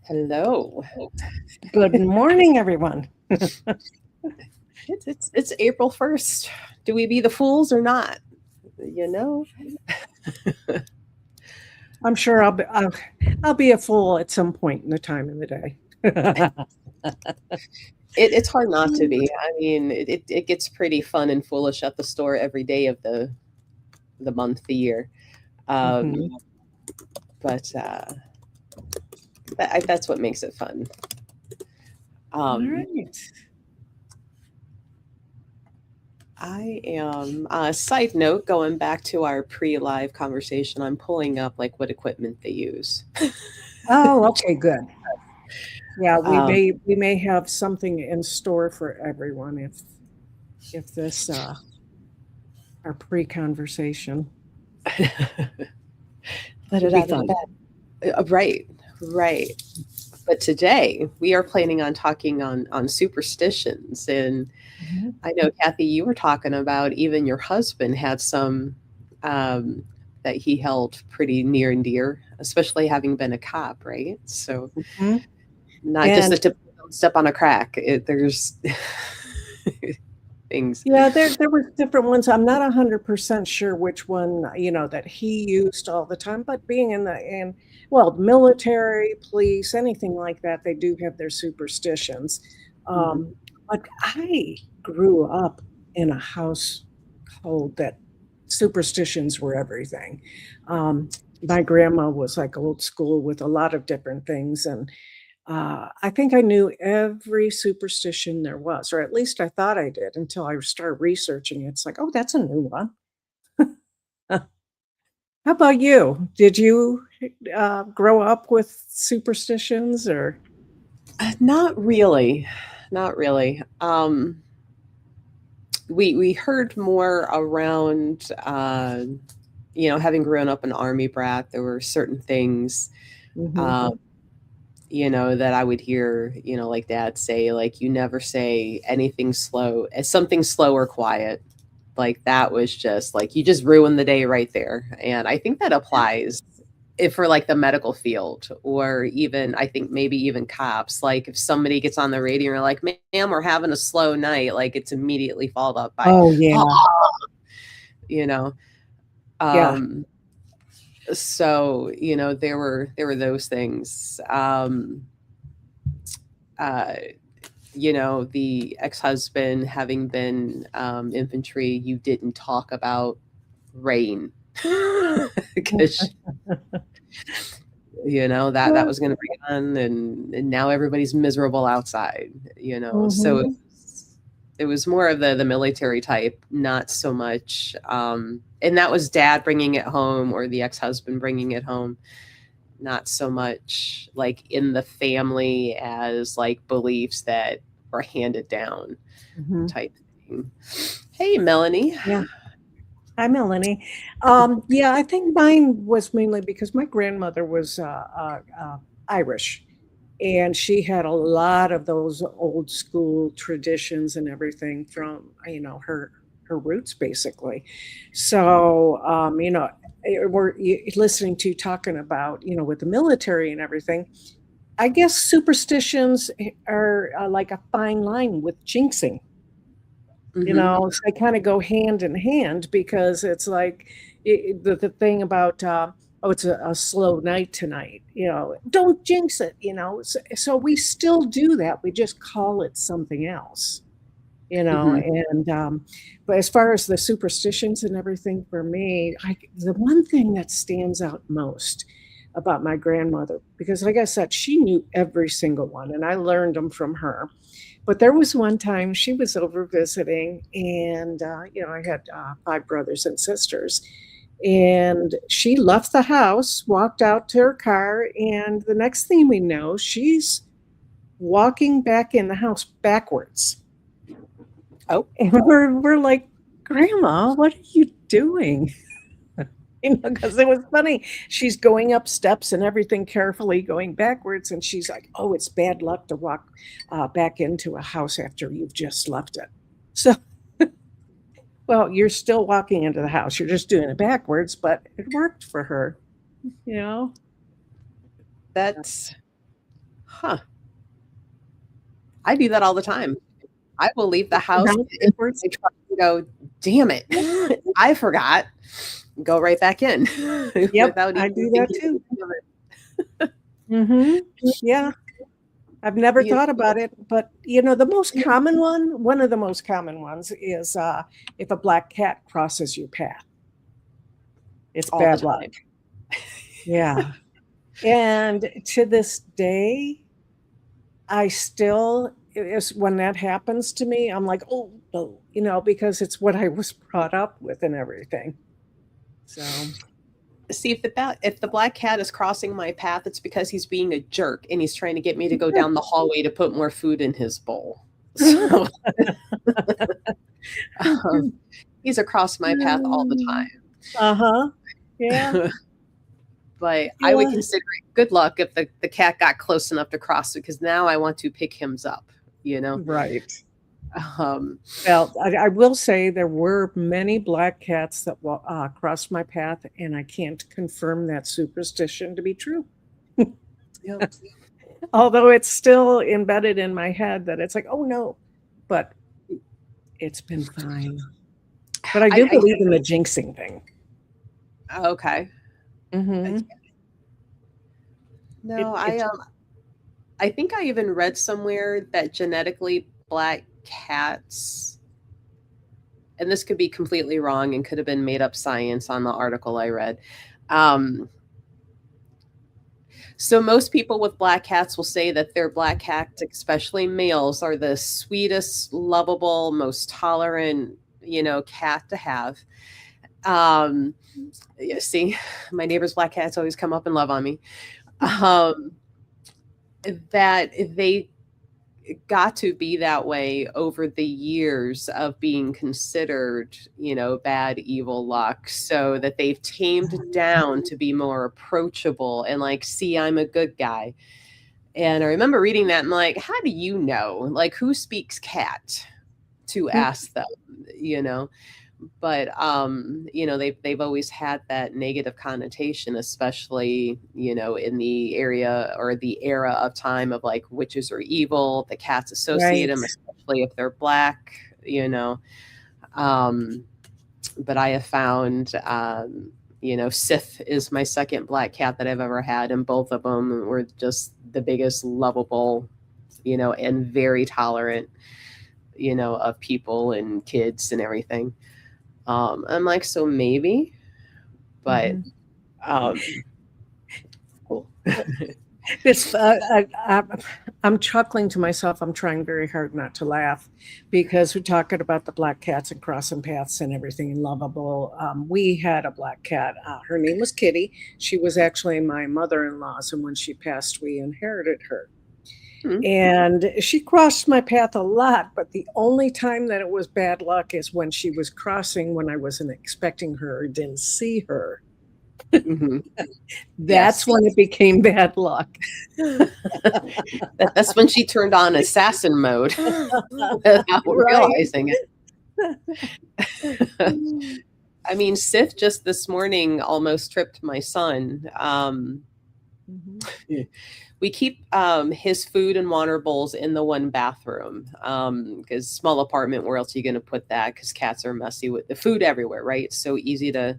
Hello. Good morning, everyone. It's April 1st. Do we be the fools or not? You know, I'm sure I'll be a fool at some point in the time in the day. it's hard not to be. I mean, it gets pretty fun and foolish at the store every day of the month, the year. Um, Mhm. but that's what makes it fun. All Um, right. I am. Side note, going back to our pre-live conversation, I'm pulling up like what equipment they use. Oh, okay, good. Yeah, we um, may we may have something in store for everyone if this our pre-conversation. Let Should it be out of the fun. bed. Right, right. But today we are planning on talking on superstitions, and Mhm. I know Kathy, you were talking about even your husband had some um, that he held pretty near and dear, especially having been a cop, right? So Mhm. not just And a typical don't step on a crack. There's things. yeah, there was different ones. I'm not 100% sure which one, that he used all the time, but being well, military, police, anything like that, they do have their superstitions. Mhm. But I grew up in a household that superstitions were everything. Um, my grandma was like old school with a lot of different things, and I think I knew every superstition there was, or at least I thought I did until I started researching it. It's like, oh, that's a new one. How about you? Did you grow up with superstitions or? Not really, not really. We heard more around having grown up an army brat, there were certain things Mhm. um that I would hear, like dad say, like, you never say anything slow as something slow or quiet. Like that was just like you just ruined the day right there. And I think that applies if for like the medical field, or even I think maybe even cops. Like if somebody gets on the radio and you're like, ma'am, we're having a slow night, like it's immediately followed up by Oh oh, yeah, you know. yeah. Um so there were those things. Uh the ex-husband having been infantry, you didn't talk about rain because that was going to bring it on, and now everybody's miserable outside. So Mhm. it was more of the military type, not so much and that was dad bringing it home or the ex-husband bringing it home, not so much like in the family as like beliefs that were handed down Mhm. type thing. Hey, Melanie. Yeah. Hi, Melanie. Yeah, I think mine was mainly because my grandmother was Irish, and she had a lot of those old school traditions and everything from her roots basically. So we're listening to you talking about with the military and everything. I guess superstitions are like a fine line with jinxing. Hmm. So they kind of go hand in hand because it's like the thing about oh, it's a slow night tonight, don't jinx it, so we still do that, we just call it something else, Hmm. and but as far as the superstitions and everything, for me, the one thing that stands out most about my grandmother, because like I said, she knew every single one and I learned them from her, but there was one time she was over visiting, and I had five brothers and sisters, and she left the house, walked out to her car, and the next thing we know, she's walking back in the house backwards. Oh. And we're like, Grandma, what are you doing? Because it was funny. She's going up steps and everything carefully, going backwards. And she's like, oh, it's bad luck to walk back into a house after you've just left it. So, well, you're still walking into the house. You're just doing it backwards, but it worked for her, you know? That's Huh. I do that all the time. I will leave the house Down in backwards. my truck and go, "Damn it, I forgot." Go right back in Yep, without I even do that thinking too. of Mhm. Yeah. I've never it. thought about it, but the most common one of the most common ones is if a black cat crosses your path, it's All the bad luck. time. Yeah. And to this day, I still is when that happens to me, I'm like, oh, no, because it's what I was brought up with and everything. So, See, if the black cat is crossing my path, it's because he's being a jerk and he's trying to get me to go down the hallway to put more food in his bowl. So he's across my path all the uh-huh. Yeah. time. But I would Yeah. consider it good luck if the cat got close enough to cross because now I want to pick him up, you know? Right. Um, Well, I will say there were many black cats that crossed my path, and I can't confirm that superstition to be true. yeah. Although it's still embedded in my head that it's like, oh no, but it's been fine. But I do I believe in the jinxing thing. okay. I, Hmm. no, It, it, I think I even read somewhere that genetically black cats, and this could be completely wrong and could have been made up science on the article I read. Um, so most people with black cats will say that their black cats, especially males, are the sweetest, lovable, most tolerant, cat to have. Um, yeah, see, my neighbor's black cats always come up and love on me. Um, that they got to be that way over the years of being considered, bad, evil luck, so that they've tamed down to be more approachable and like, see, I'm a good guy. And I remember reading that and like, how do you know? Like, who speaks cat to ask them, you know? But they've always had that negative connotation, especially in the area or the era of time of like witches are evil, the cats associate right. them, especially if they're black. Um but I have found Sith is my second black cat that I've ever had, and both of them were just the biggest lovable, and very tolerant, of people and kids and everything. I'm like, so maybe, but Hmm. cool. This, I'm chuckling to myself. I'm trying very hard not to laugh because we're talking about the black cats and crossing paths and everything and lovable. We had a black cat. Her name was Kitty. She was actually my mother-in-law's, and when she passed, we inherited her. Hmm. And she crossed my path a lot, but the only time that it was bad luck is when she was crossing when I wasn't expecting her or didn't see her. Hmm. That's Yes. when it became bad luck. That's when she turned on assassin mode without Right. realizing it. I mean, Sith just this morning almost tripped my son. Mhm. We keep his food and water bowls in the one bathroom because small apartment. Where else are you going to put that? Because cats are messy with the food everywhere, right? It's so easy to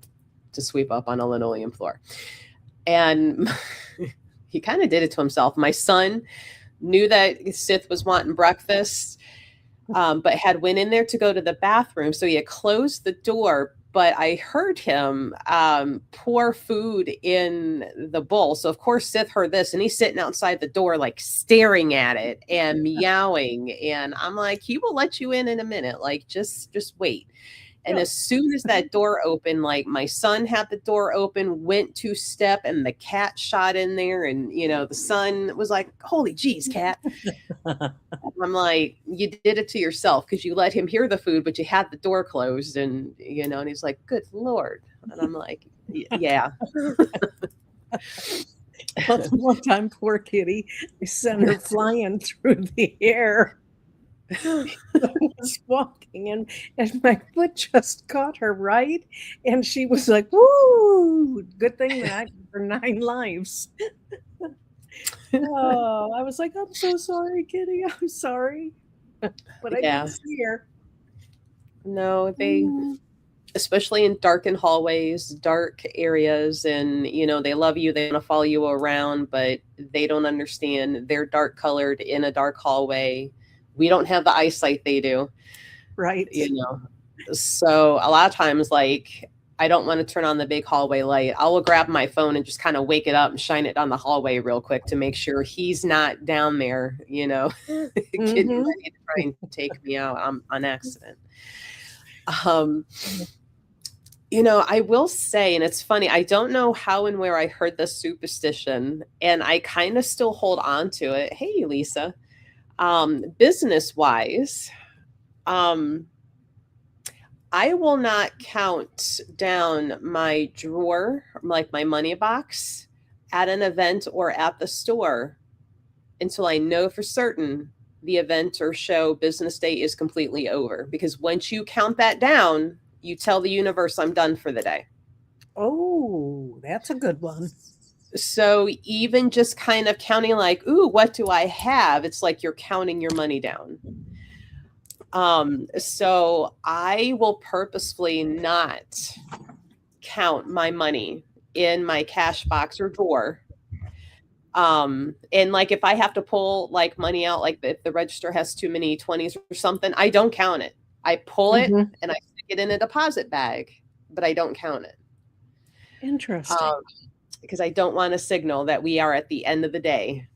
sweep up on a linoleum floor, and he kind of did it to himself. My son knew that Sith was wanting breakfast, but had went in there to go to the bathroom. So he had closed the door, but I heard him pour food in the bowl. So of course Sith heard this, and he's sitting outside the door, like staring at it and meowing. And I'm like, he will let you in a minute. Like just wait. And Yeah. as soon as that door opened, like my son had the door open, went to step, and the cat shot in there. And, the son was like, holy geez, cat. I'm like, you did it to yourself because you let him hear the food, but you had the door closed. And he's like, good Lord. And I'm like, yeah. Well, one time, poor kitty, I sent her flying through the air. I was walking and my foot just caught her right. And she was like, woo, good thing that I gave her 9 lives. Oh, I was like, "I'm so sorry, Kitty. I'm sorry." But I did Yeah. see her. No, they, Mm, especially in darkened hallways, dark areas, and they love you, they want to follow you around, but they don't understand. They're dark colored in a dark hallway. We don't have the eyesight they do, right. you know. So a lot of times, like, I don't want to turn on the big hallway light. I will grab my phone and just kind of wake it up and shine it down the hallway real quick to make sure he's not down there, getting Mhm. ready to try and take me out on accident. Um, I will say, and it's funny, I don't know how and where I heard this superstition, and I kind of still hold on to it. Hey, Lisa. Business wise, um, I will not count down my drawer, like my money box, at an event or at the store until I know for certain the event or show business day is completely over. Because once you count that down, you tell the universe I'm done for the day. Oh, that's a good one. So even just kind of counting like, ooh, what do I have? It's like you're counting your money down. So I will purposefully not count my money in my cash box or drawer. And like if I have to pull like money out, like if the register has too many 20s or something, I don't count it. I pull it Mhm. and I stick it in a deposit bag, but I don't count it. Interesting. Um, because I don't want to signal that we are at the end of the day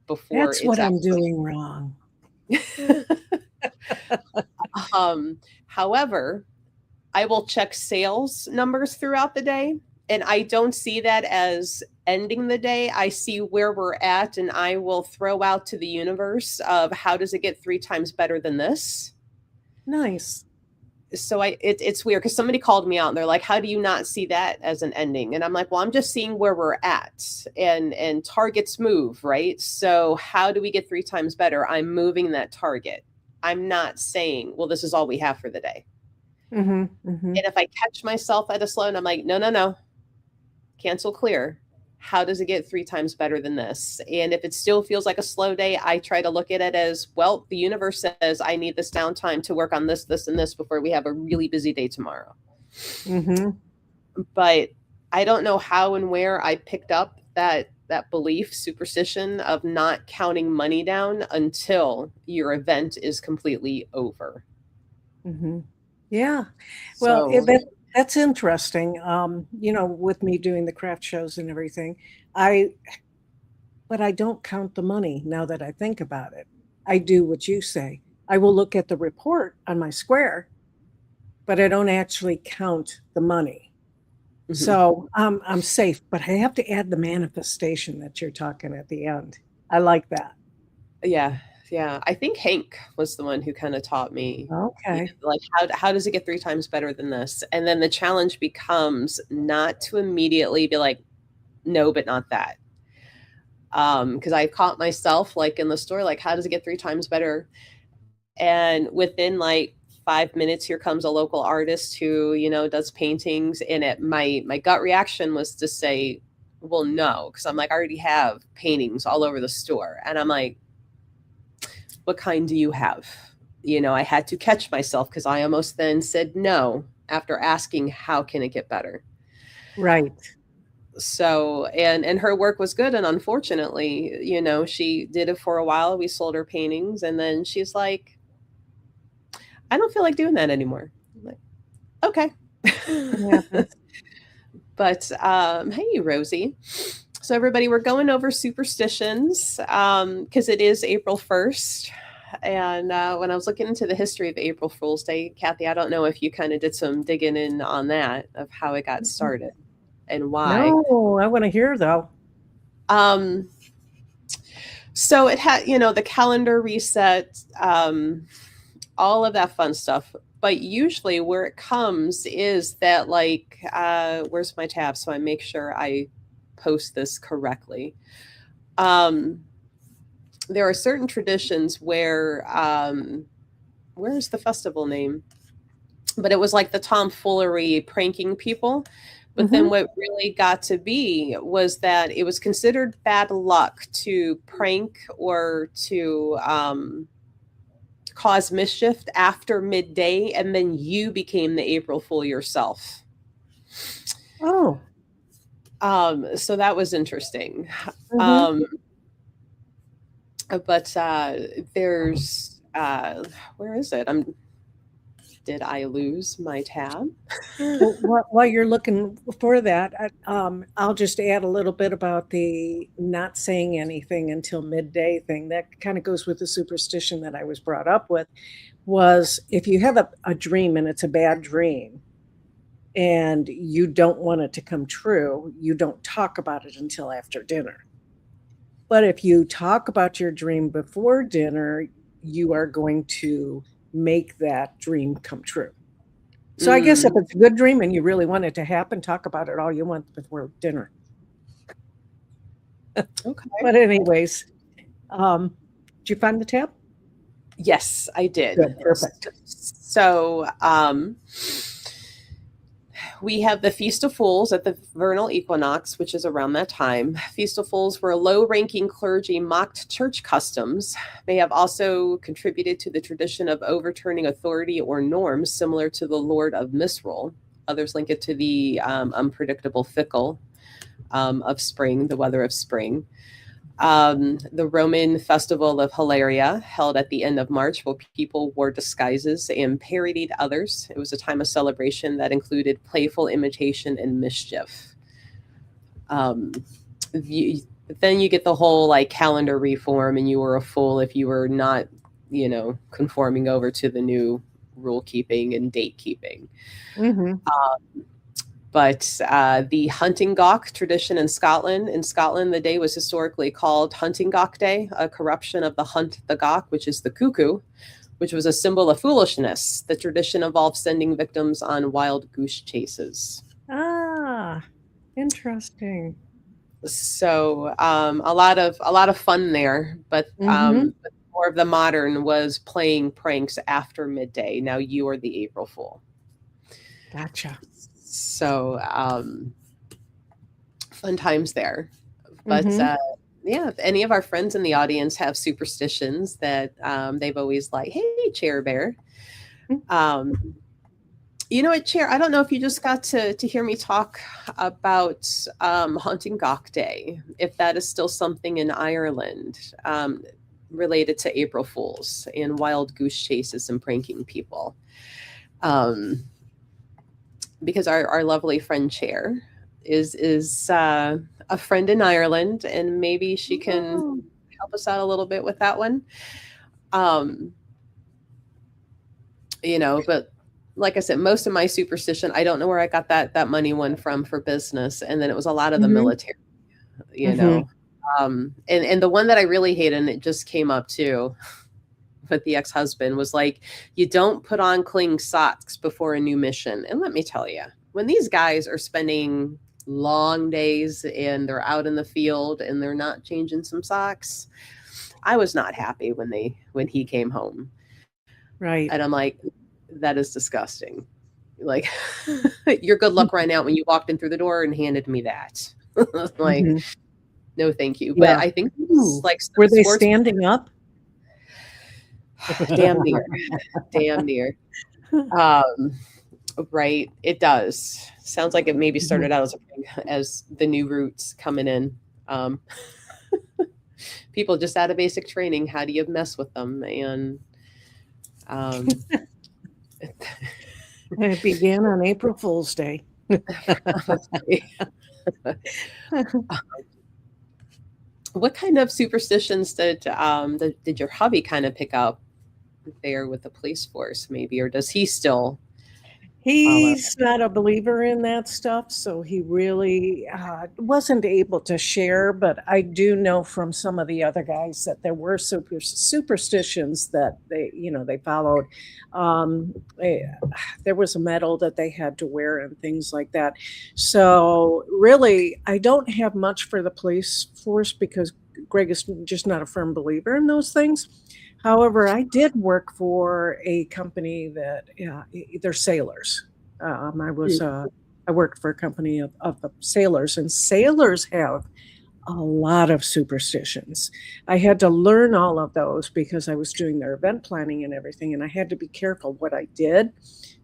before That's it's what I'm actually. doing wrong. um, However, I will check sales numbers throughout the day, and I don't see that as ending the day. I see where we're at, and I will throw out to the universe of how does it get 3 times better than this. Nice. So it's weird because somebody called me out and they're like, how do you not see that as an ending? And I'm like, well, I'm just seeing where we're at, and targets move, right? So how do we get 3 times better? I'm moving that target. I'm not saying, well, this is all we have for the day. Mhm, mhm. And if I catch myself at a slow and I'm like, no, no, no, cancel clear. How does it get 3 times better than this? And if it still feels like a slow day, I try to look at it as, well, the universe says I need this downtime to work on this, this, and this before we have a really busy day tomorrow. Mhm. But I don't know how and where I picked up that belief superstition of not counting money down until your event is completely over. Mhm. Yeah. Well, So that's interesting. With me doing the craft shows and everything, I but I don't count the money now that I think about it. I do what you say. I will look at the report on my square, but I don't actually count the money. mhm. So I'm safe, but I have to add the manifestation that you're talking at the end. I like that. Yeah, yeah. I think Hank was the one who kind of taught me, Okay. like how does it get 3 times better than this? And then the challenge becomes not to immediately be like, no, but not that. Because I caught myself like in the store, like, how does it get 3 times better? And within like 5 minutes, here comes a local artist who does paintings, and my gut reaction was to say, well, no, because I'm like, I already have paintings all over the store, and I'm like, what kind do you have? I had to catch myself because I almost then said no after asking, how can it get better? Right. So, and her work was good. And unfortunately, she did it for a while. We sold her paintings. And then she's like, I don't feel like doing that anymore. I'm like, okay. It happens. But hey, Rosie. So, everybody, we're going over superstitions because it is April 1st. And when I was looking into the history of April Fool's Day, Kathy, I don't know if you kind of did some digging in on that, of how it got started and why. No, I want to hear though. Um, so it had, the calendar reset, all of that fun stuff. But usually where it comes is that, like, where's my tab? So I make sure I post this correctly. Um, there are certain traditions where, where's the festival name? But it was like the tomfoolery pranking people. But then Mhm. what really got to be was that it was considered bad luck to prank or to cause mischief after midday, and then you became the April Fool yourself. Oh. So that was interesting. Mhm. Um, but there's where is it? Did I lose my tab? Well, while you're looking for that, I'll just add a little bit about the not saying anything until midday thing. That kind of goes with the superstition that I was brought up with, was if you have a dream and it's a bad dream and you don't want it to come true, you don't talk about it until after dinner. But if you talk about your dream before dinner, you are going to make that dream come true. So I guess if Mm, it's a good dream and you really want it to happen, talk about it all you want before dinner. okay. But anyways, did you find the tab? Yes, I did. Good, perfect. So, we have the Feast of Fools at the vernal equinox, which is around that time. Feast of Fools, where low ranking clergy mocked church customs, may have also contributed to the tradition of overturning authority or norms similar to the Lord of Misrule. Others link it to the unpredictable fickle of spring, the weather of spring. The Roman festival of Hilaria, held at the end of March, where people wore disguises and parodied others. It was a time of celebration that included playful imitation and mischief. Um, you, then you get the whole like calendar reform, and you were a fool if you were not, conforming over to the new rule keeping and date keeping. Hmm. But the hunting gawk tradition in Scotland, the day was historically called Hunting Gawk Day, a corruption of the hunt the gawk, which is the cuckoo, which was a symbol of foolishness. The tradition involved sending victims on wild goose chases. Ah, interesting. So a lot of fun there, but Hmm. more of the modern was playing pranks after midday. Now you are the April Fool. Gotcha. So fun times there. But Hmm. yeah, if any of our friends in the audience have superstitions that they've always like, hey, Chair Bear. Um, you know what, Chair? I don't know if you just got to hear me talk about Hunting Gawk Day, if that is still something in Ireland related to April Fools and wild goose chases and pranking people. Um, because our lovely friend Chair is a friend in Ireland, and maybe she can Oh. help us out a little bit with that one. Um, but like I said, most of my superstition, I don't know where I got that money one from for business, and then it was a lot of the Hmm. military, you Hmm. know. And the one that I really hate, and it just came up too with the ex-husband, was like, you don't put on clean socks before a new mission. And let me tell you, when these guys are spending long days and they're out in the field and they're not changing some socks, I was not happy when he came home. Right. And I'm like, that is disgusting. Like, your good luck ran out when you walked in through the door and handed me that. Like, Hmm. no, thank you. But Yeah. I think it's Ooh. like Were they sports. standing up? Damn near, damn near. Um, right, it does. Sounds like it maybe started Mhm. out as the new roots coming in. Um, people just out of basic training. How do you mess with them? And um, It began on April Fool's Day. what kind of superstitions did your hubby kind of pick up there with the police force, maybe, or does he still follow? He's not a believer in that stuff, so he really wasn't able to share. But I do know from some of the other guys that there were superstitions that they followed. Um, eh, there was a medal that they had to wear and things like that. So really, I don't have much for the police force because Greg is just not a firm believer in those things. However, I did work for a company that they're sailors. I was I worked for a company of sailors, and sailors have a lot of superstitions. I had to learn all of those because I was doing their event planning and everything, and I had to be careful what I did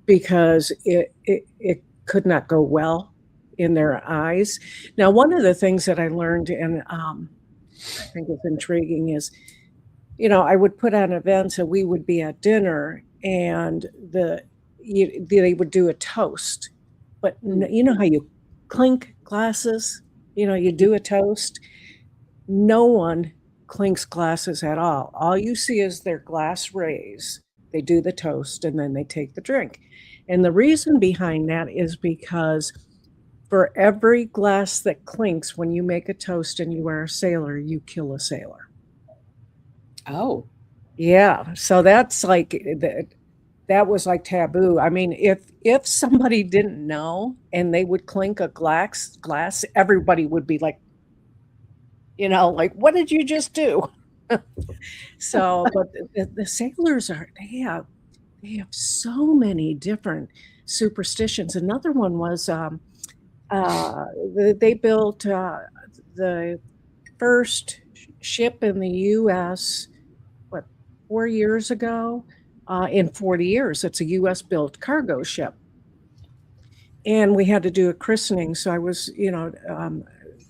because it could not go well in their eyes. Now, one of the things that I learned, and I think is intriguing, is I would put on events and we would be at dinner and they would do a toast. But Mm. you know how you clink glasses? You do a toast. No one clinks glasses at all. All you see is their glass raise. They do the toast and then they take the drink. And the reason behind that is because for every glass that clinks when you make a toast and you are a sailor, you kill a sailor. Oh, Yeah, so that's like that was like taboo. I mean, if somebody didn't know and they would clink a glass, everybody would be like, like what did you just do? So, but the sailors they have so many different superstitions. Another one was they built the first ship in the U.S. what 4 years ago. In 40 years, it's a U.S. built cargo ship, and we had to do a christening. So I was,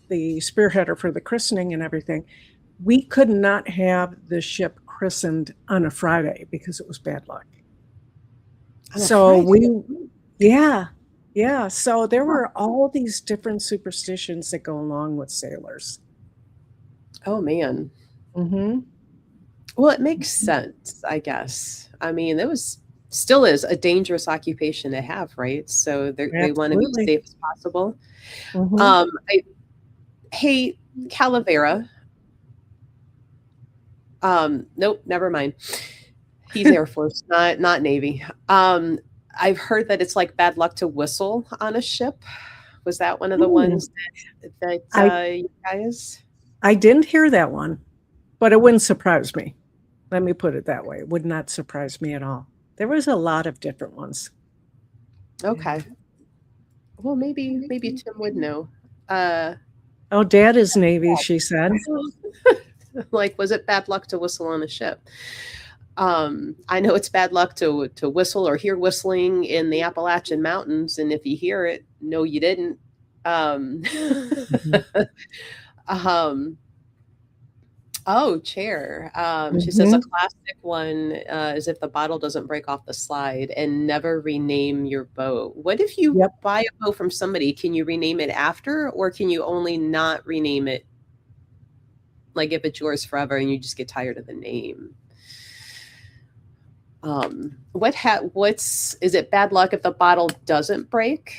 the spearheader for the christening and everything. We could not have the ship christened on a Friday because it was bad luck. on a So Friday. yeah, yeah. So there were all these different superstitions that go along with sailors. Oh man. Hmm. Well, it makes sense, I guess. I mean, it was still is a dangerous occupation to have, right? So they want to be Absolutely. safe as possible. Hmm. I hate Calavera. Nope, never mind. He's Air Force, not Navy. I've heard that it's like bad luck to whistle on a ship. Was that one of the ones that I you guys? I didn't hear that one, but it wouldn't surprise me. Let me put it that way. It would not surprise me at all. There was a lot of different ones. Okay. Well, maybe Tim would know. Uh, Oh, Dad is Navy, she said. like, was it bad luck to whistle on a ship? I know it's bad luck to whistle or hear whistling in the Appalachian Mountains, and if you hear it, no, you didn't. Um, Mhm. um, oh, chair. She says a Mhm. classic one is if the bottle doesn't break off the slide, and never rename your boat. What if you Yep. buy a boat from somebody? Can you rename it after, or can you only not rename it? Like if it's yours forever and you just get tired of the name. What's is it bad luck if the bottle doesn't break?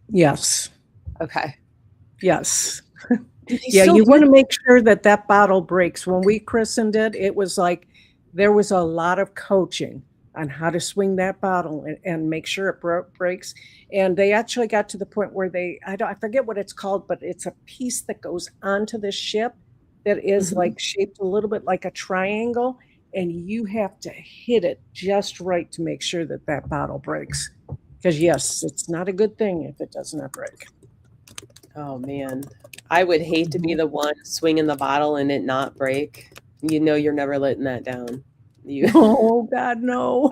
Yes. Okay. Yes. Do they Yeah, still you do want to that? make sure that that bottle breaks. When we christened it, it was like there was a lot of coaching on how to swing that bottle and make sure it breaks. And they actually got to the point where I forget what it's called, but it's a piece that goes onto the ship that is Mhm. like shaped a little bit like a triangle, and you have to hit it just right to make sure that that bottle breaks. Because yes, it's not a good thing if it does not break. Oh man, I would hate to be Mhm. the one swinging the bottle and it not break. You know, you're never letting that down. You, Oh God, no.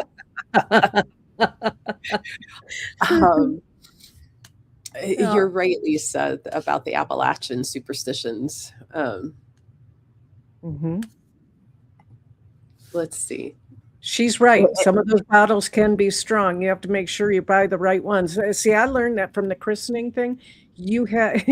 um, Yeah. you're right, Lisa, about the Appalachian superstitions. Mhm. Let's see. She's right. Some of those bottles can be strong. You have to make sure you buy the right ones. See, I learned that from the christening thing. You had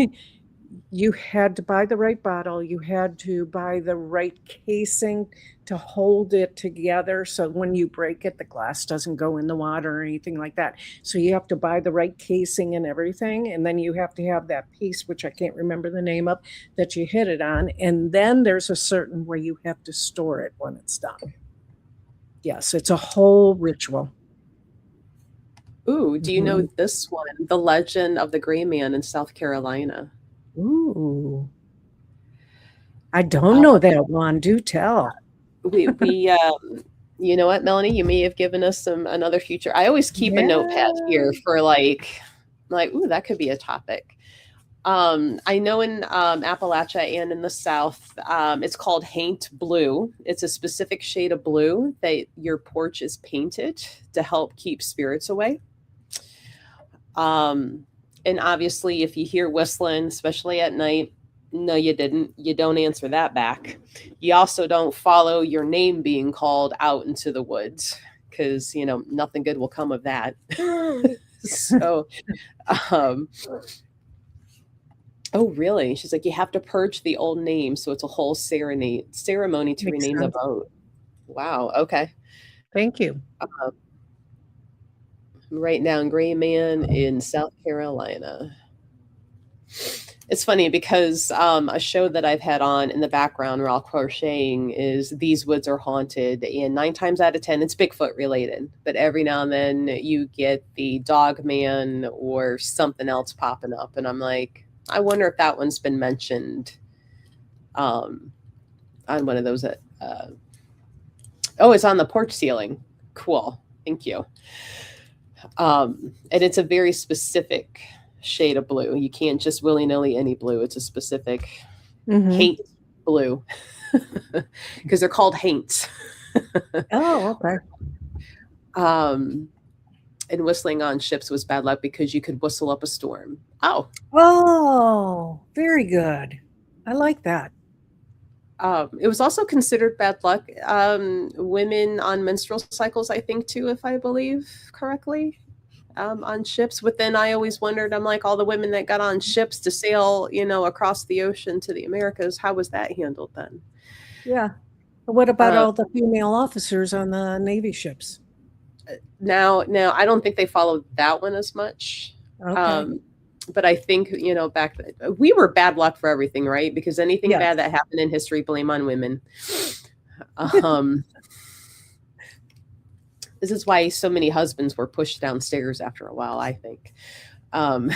you had to buy the right bottle. You had to buy the right casing to hold it together so when you break it, the glass doesn't go in the water or anything like that. So you have to buy the right casing and everything. And then you have to have that piece, which I can't remember the name of, that you hit it on. And then there's a certain where you have to store it when it's done. Yes, it's a whole ritual. Ooh, do you know Mhm. this one? The Legend of the Gray Man in South Carolina. Ooh, I don't Uh, know that one. Do tell. we you know what, Melanie, you may have given us some another future. I always keep a notepad Yeah. here for like Like, ooh, that could be a topic. I know in Appalachia and in the South, it's called haint blue. It's a specific shade of blue that your porch is painted to help keep spirits away. Um, and obviously, if you hear whistling, especially at night, no, you didn't. You don't answer that back. You also don't follow your name being called out into the woods because, nothing good will come of that. So, um, oh, really? She's like, you have to purge the old name. So it's a whole ceremony to Makes rename the sense. boat. Wow. Okay. Thank you. Um, right now in Gray Man in South Carolina. It's funny because a show that I've had on in the background while crocheting is These Woods Are Haunted, and 9 times out of 10, it's Bigfoot related. But every now and then you get the dog man or something else popping up, and I'm like, I wonder if that one's been mentioned um, on one of those. Oh, it's on the porch ceiling. Cool. Thank you. And it's a very specific shade of blue. You can't just willy nilly any blue. It's a specific Hmm. haint blue because they're called haints. Oh, okay. um, and whistling on ships was bad luck because you could whistle up a storm. Oh, Oh, very good. I like that. it was also considered bad luck. Women on menstrual cycles, I think, too, if I believe correctly. On ships. But then I always wondered, I'm like, all the women that got on ships to sail, across the ocean to the Americas, how was that handled then? Yeah. But what about Uh, all the female officers on the Navy ships? now, I don't think they followed that one as much. Okay. Um, but I think, back then, we were bad luck for everything, right? Because anything Yes. bad that happened in history, blame on women. Um, this is why so many husbands were pushed downstairs after a while, I think. Um,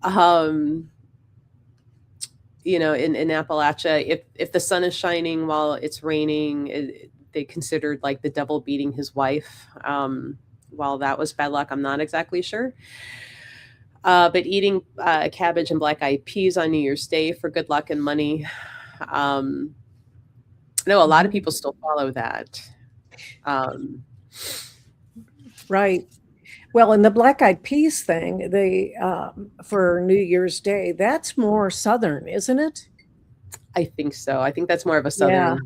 um, in Appalachia, if the sun is shining while it's raining, they considered like the devil beating his wife. While that was bad luck, I'm not exactly sure. But eating cabbage and black eyed peas on New Year's Day for good luck and money. Um, no, a lot of Mhm. people still follow that. Um, Right. Well, and the black eyed peas thing, they for New Year's Day, that's more southern, isn't it? I think so. I think that's more of a Yeah. southern.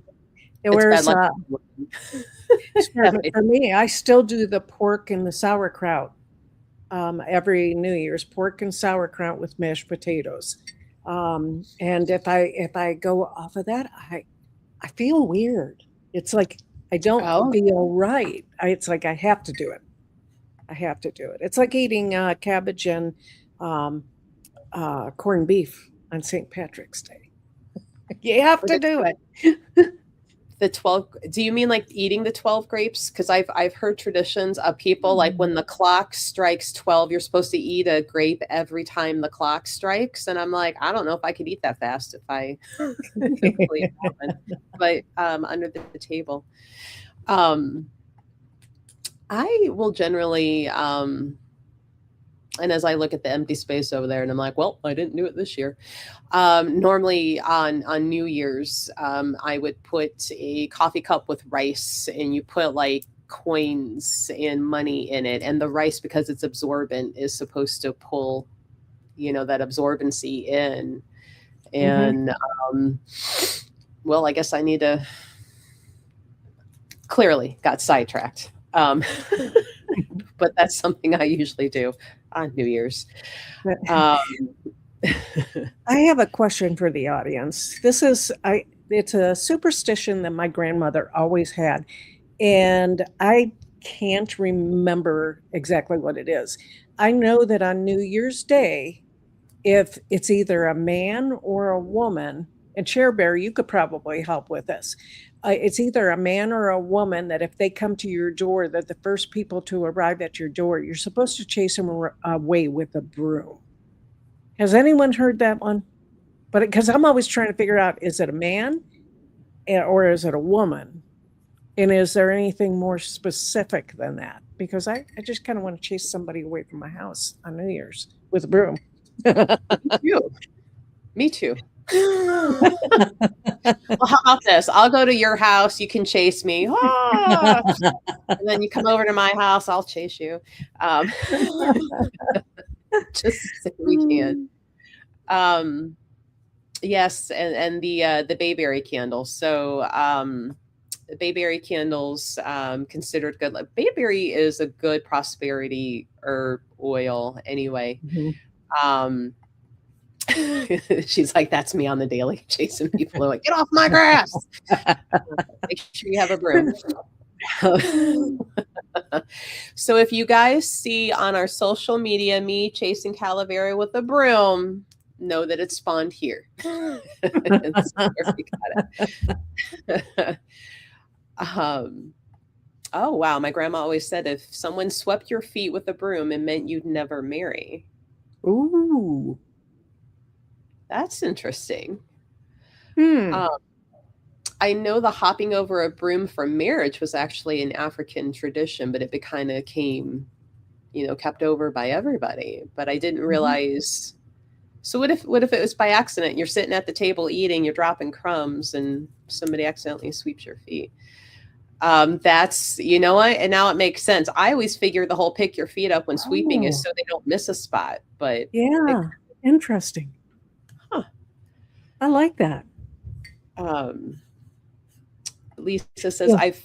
It's bad Whereas luck. for me, I still do the pork and the sauerkraut every New Year's, pork and sauerkraut with mashed potatoes. And if I go off of that, I feel weird. It's like I don't Oh, feel right. It's like I have to do it. I have to do it. It's like eating cabbage and um, corned beef on St. Patrick's Day. You have to do it. the 12, do you mean like eating the 12 grapes? Because I've heard traditions of people like when the clock strikes 12, you're supposed to eat a grape every time the clock strikes. And I'm like, I don't know if I could eat that fast if I believe that one. But under the table. Um, I will generally and as I look at the empty space over there and I'm like, well, I didn't do it this year. Normally on New Year's, I would put a coffee cup with rice and you put like coins and money in it. And the rice, because it's absorbent, is supposed to pull, that absorbency in. Hmm. And well, I guess I need to clearly got sidetracked. But that's something I usually do on New Year's. Um, I have a question for the audience. It's a superstition that my grandmother always had, and I can't remember exactly what it is. I know that on New Year's Day, if it's either a man or a woman, and Chair Bear, you could probably help with this. It's either a man or a woman that if they come to your door, that the first people to arrive at your door, you're supposed to chase them away with a broom. Has anyone heard that one? But because I'm always trying to figure out, is it a man or is it a woman? And is there anything more specific than that? Because I just kind of want to chase somebody away from my house on New Year's with a broom. Me too. Me too. Well, how about this? I'll go to your house. You can chase me. Ah! And then you come over to my house. I'll chase you. Um, just so we can. Um, yes, and the bayberry candles. So the bayberry candles considered good. Like, bayberry is a good prosperity herb oil anyway. Um, she's like, that's me on the daily, chasing people who are like, get off my grass. Make sure you have a broom. So if you guys see on our social media me chasing Calavera with a broom, know that it spawned here. That's where we got it. Oh wow, my grandma always said if someone swept your feet with a broom, it meant you'd never marry. Ooh. That's interesting. Hmm. I know the hopping over a broom for marriage was actually an African tradition, but it kind of came, kept over by everybody. But I didn't realize. So what if it was by accident? You're sitting at the table eating, you're dropping crumbs, and somebody accidentally sweeps your feet. That's, you know what? And now it makes sense. I always figure the whole pick your feet up when sweeping is so they don't miss a spot. But yeah, interesting. Huh. I like that. Lisa says, I've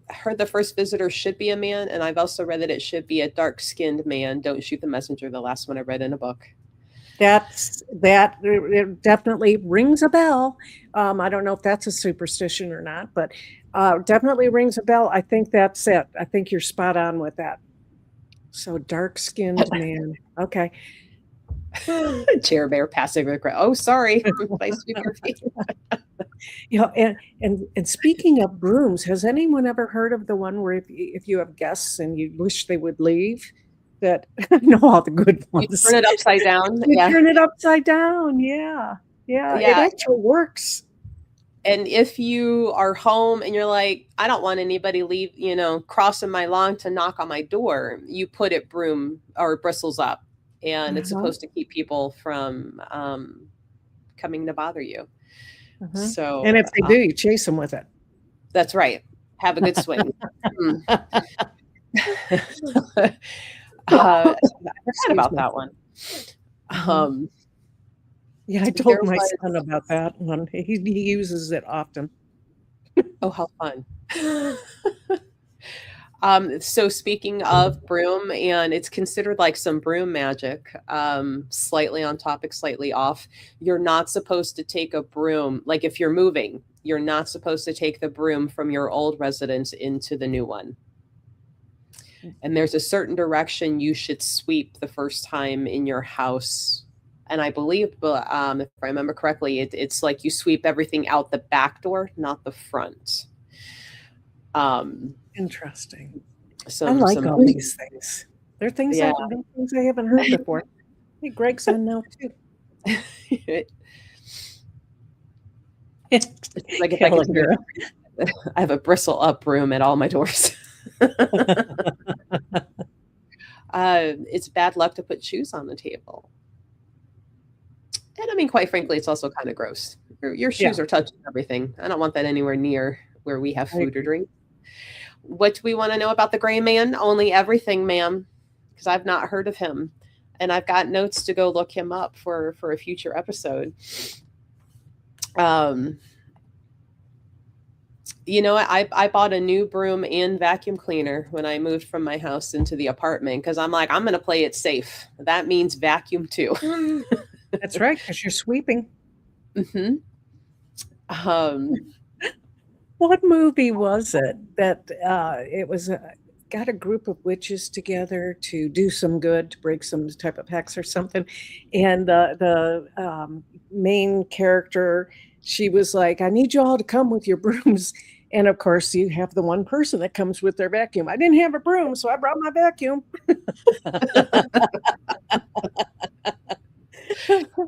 heard the first visitor should be a man, and I've also read that it should be a dark-skinned man. Don't shoot the messenger, the last one I read in a book. That it definitely rings a bell. I don't know if that's a superstition or not, but definitely rings a bell. I think that's it. I think you're spot on with that. So dark-skinned man. Okay. Chair bear passive regret. Oh, sorry. I sweep your feet. And speaking of brooms, has anyone ever heard of the one where if you have guests and you wish they would leave, that I know all the good ones. You turn it upside down. Turn it upside down. Yeah. It actually works. And if you are home and you're like, I don't want anybody leave, crossing my lawn to knock on my door, you put it broom or bristles up, and it's supposed to keep people from coming to bother you. So, and if they do, you chase them with it. That's right. Have a good swing. I forgot about that one. Yeah, I told my son about that one. He uses it often. Oh, how fun. So speaking of broom, and it's considered like some broom magic, slightly on topic, slightly off. You're not supposed to take a broom. Like if you're moving, you're not supposed to take the broom from your old residence into the new one. And there's a certain direction you should sweep the first time in your house. And I believe, if I remember correctly, it's like you sweep everything out the back door, not the front. Interesting. I like all these things. They're things I haven't heard before. Hey, Greg's on now too. Like if I have a bristle up broom at all my doors. It's bad luck to put shoes on the table. And I mean, quite frankly, it's also kind of gross. Your shoes are touching everything. I don't want that anywhere near where we have food or drink. What do we want to know about the gray man? Only everything, ma'am, because I've not heard of him. And I've got notes to go look him up for a future episode. I bought a new broom and vacuum cleaner when I moved from my house into the apartment because I'm like, I'm going to play it safe. That means vacuum too. That's right, because you're sweeping. Mm-hmm. What movie was it that it was got a group of witches together to do some good, to break some type of hex or something, and the main character, she was like, I need you all to come with your brooms. And of course, you have the one person that comes with their vacuum. I didn't have a broom, so I brought my vacuum.